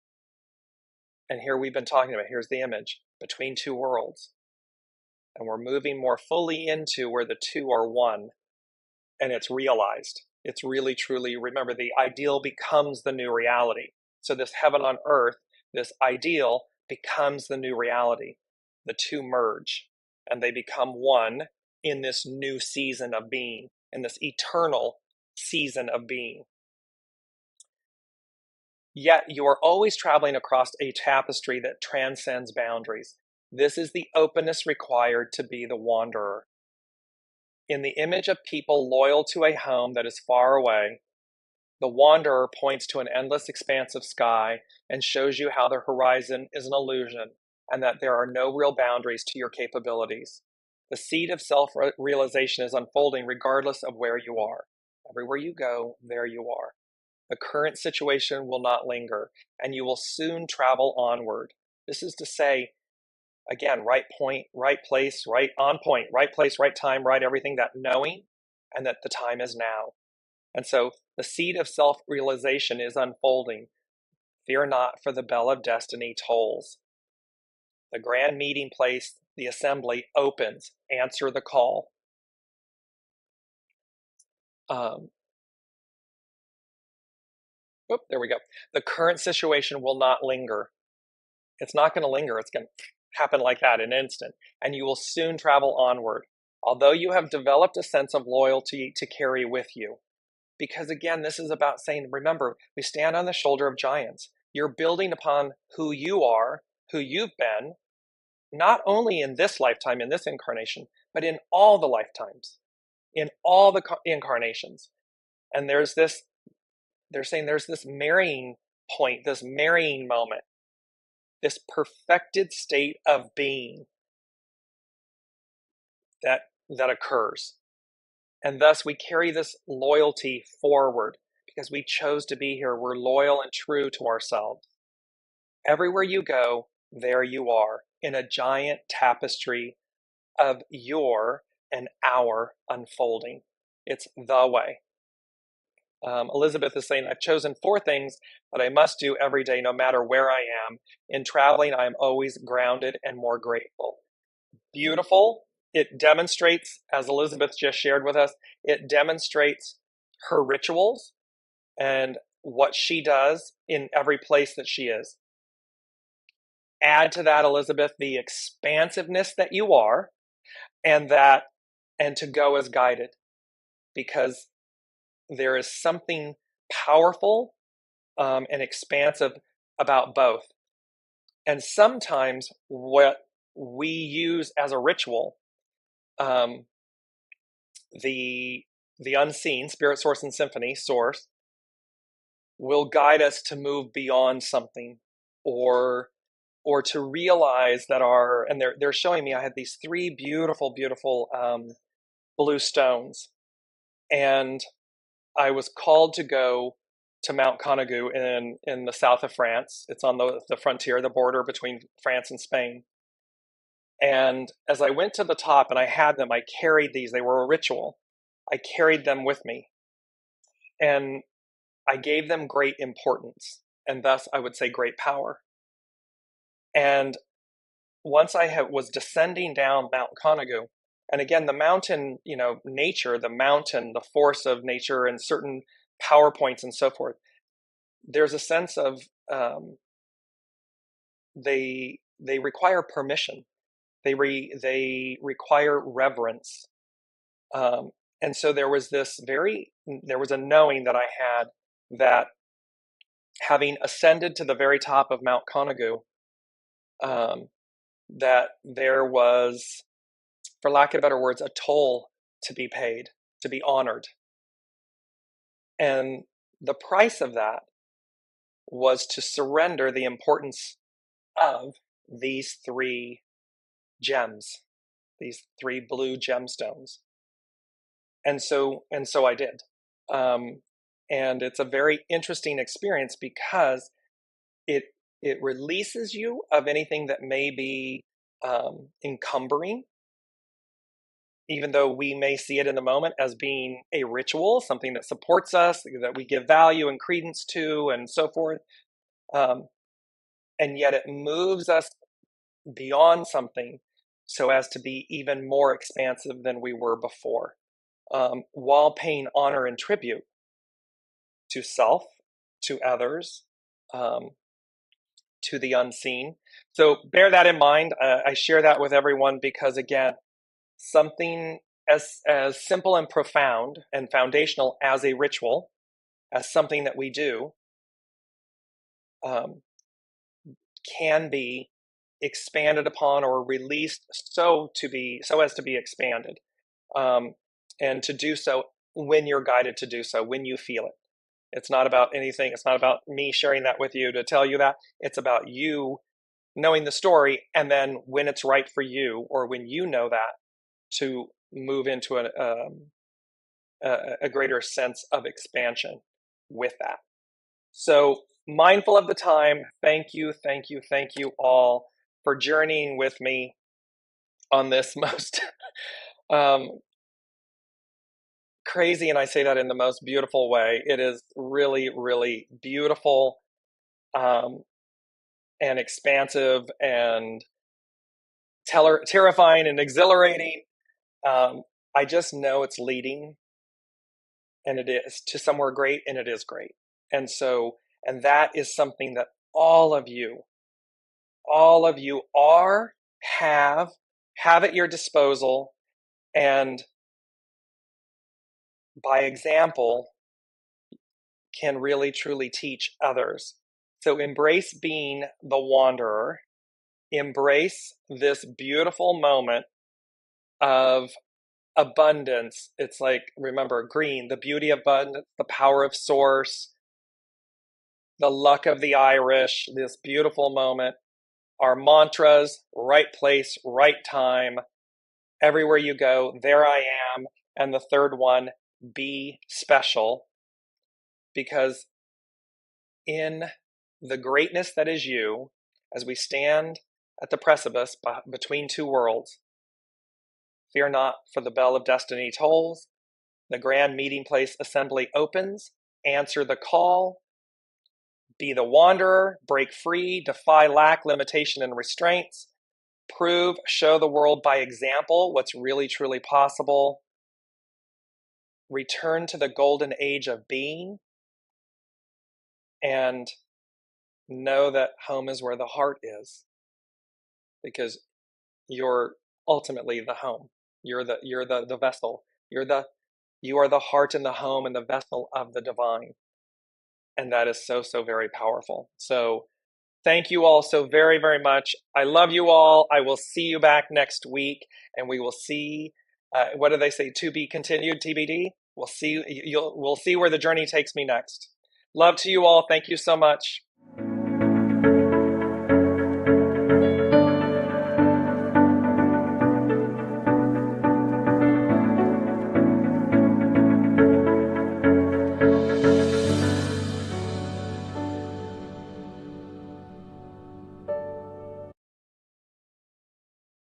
Speaker 2: And here we've been talking about, here's the image, between two worlds. And we're moving more fully into where the two are one, and it's realized. It's really, truly, remember, the ideal becomes the new reality. So this heaven on earth, this ideal becomes the new reality. The two merge, and they become one in this new season of being, in this eternal season of being. Yet you are always traveling across a tapestry that transcends boundaries. This is the openness required to be the wanderer. In the image of people loyal to a home that is far away, the wanderer points to an endless expanse of sky and shows you how the horizon is an illusion and that there are no real boundaries to your capabilities. The seed of self-realization is unfolding regardless of where you are. Everywhere you go, there you are. The current situation will not linger, and you will soon travel onward. This is to say, again, right point, right place, right on point, right place, right time, right everything, that knowing, and that the time is now. And so the seed of self-realization is unfolding. Fear not, for the bell of destiny tolls. The grand meeting place, the assembly, opens. Answer the call. There we go. The current situation will not linger. It's not going to linger. It's going to happen like that in an instant. And you will soon travel onward, although you have developed a sense of loyalty to carry with you. Because again, this is about saying, remember, we stand on the shoulder of giants. You're building upon who you are, who you've been, not only in this lifetime, in this incarnation, but in all the lifetimes, in all the incarnations. And they're saying there's this marrying point, this marrying moment, this perfected state of being that occurs. And thus we carry this loyalty forward because we chose to be here. We're loyal and true to ourselves. Everywhere you go, there you are, in a giant tapestry of your and our unfolding. It's the way. Elizabeth is saying, I've chosen 4 things that I must do every day, no matter where I am. In traveling, I am always grounded and more grateful. Beautiful. It demonstrates, as Elizabeth just shared with us, it demonstrates her rituals and what she does in every place that she is. Add to that, Elizabeth, the expansiveness that you are, and to go as guided, because there is something powerful and expansive about both. And sometimes what we use as a ritual, the unseen, spirit, source, and symphony, source, will guide us to move beyond something, or to realize that and they're showing me, I had these 3 beautiful, beautiful blue stones, and I was called to go to Mount Conagu in the south of France. It's on the frontier, the border between France and Spain. And as I went to the top and I had them, I carried these. They were a ritual. I carried them with me. And I gave them great importance, and thus I would say great power. And once I was descending down Mount Conagu, and again, the mountain, nature, the mountain, the force of nature, and certain power points and so forth, there's a sense of they require permission. They require reverence. And so there was a knowing that I had that, having ascended to the very top of Mount Conagu, that there was, for lack of better words, a toll to be paid, to be honored. And the price of that was to surrender the importance of these 3 gems, these 3 blue gemstones. And so I did. And it's a very interesting experience because it It releases you of anything that may be encumbering, even though we may see it in the moment as being a ritual, something that supports us, that we give value and credence to, and so forth. And yet it moves us beyond something so as to be even more expansive than we were before, while paying honor and tribute to self, to others, to the unseen. So bear that in mind. I share that with everyone because, again, something as simple and profound and foundational as a ritual, as something that we do, can be expanded upon or released so as to be expanded, and to do so when you're guided to do so, when you feel it. It's not about anything. It's not about me sharing that with you to tell you that. It's about you knowing the story, and then when it's right for you, or when you know that, to move into a greater sense of expansion with that. So, mindful of the time, thank you all for journeying with me on this most crazy, and I say that in the most beautiful way. It is really, really beautiful, and expansive, and terrifying and exhilarating. I just know it's leading, and it is to somewhere great, and it is great. And so, and that is something that all of you have at your disposal, and by example can really truly teach others. So embrace being the wanderer. Embrace this beautiful moment of abundance. It's like, remember, green, the beauty of abundance, the power of source, the luck of the Irish, this beautiful moment. Our mantras: right place, right time, everywhere you go, there I am. And the third one, be special, because in the greatness that is you, as we stand at the precipice between two worlds, fear not, for the bell of destiny tolls, the grand meeting place assembly opens, answer the call, be the wanderer, break free, defy lack, limitation, and restraints, show the world by example what's really truly possible, return to the golden age of being, and know that home is where the heart is, because you're ultimately the home. You're the vessel. You are the heart and the home and the vessel of the divine. And that is so, so very powerful. So thank you all so very, very much. I love you all. I will see you back next week, and we will see, what do they say? To be continued, TBD. We'll see where the journey takes me next. Love to you all. Thank you so much.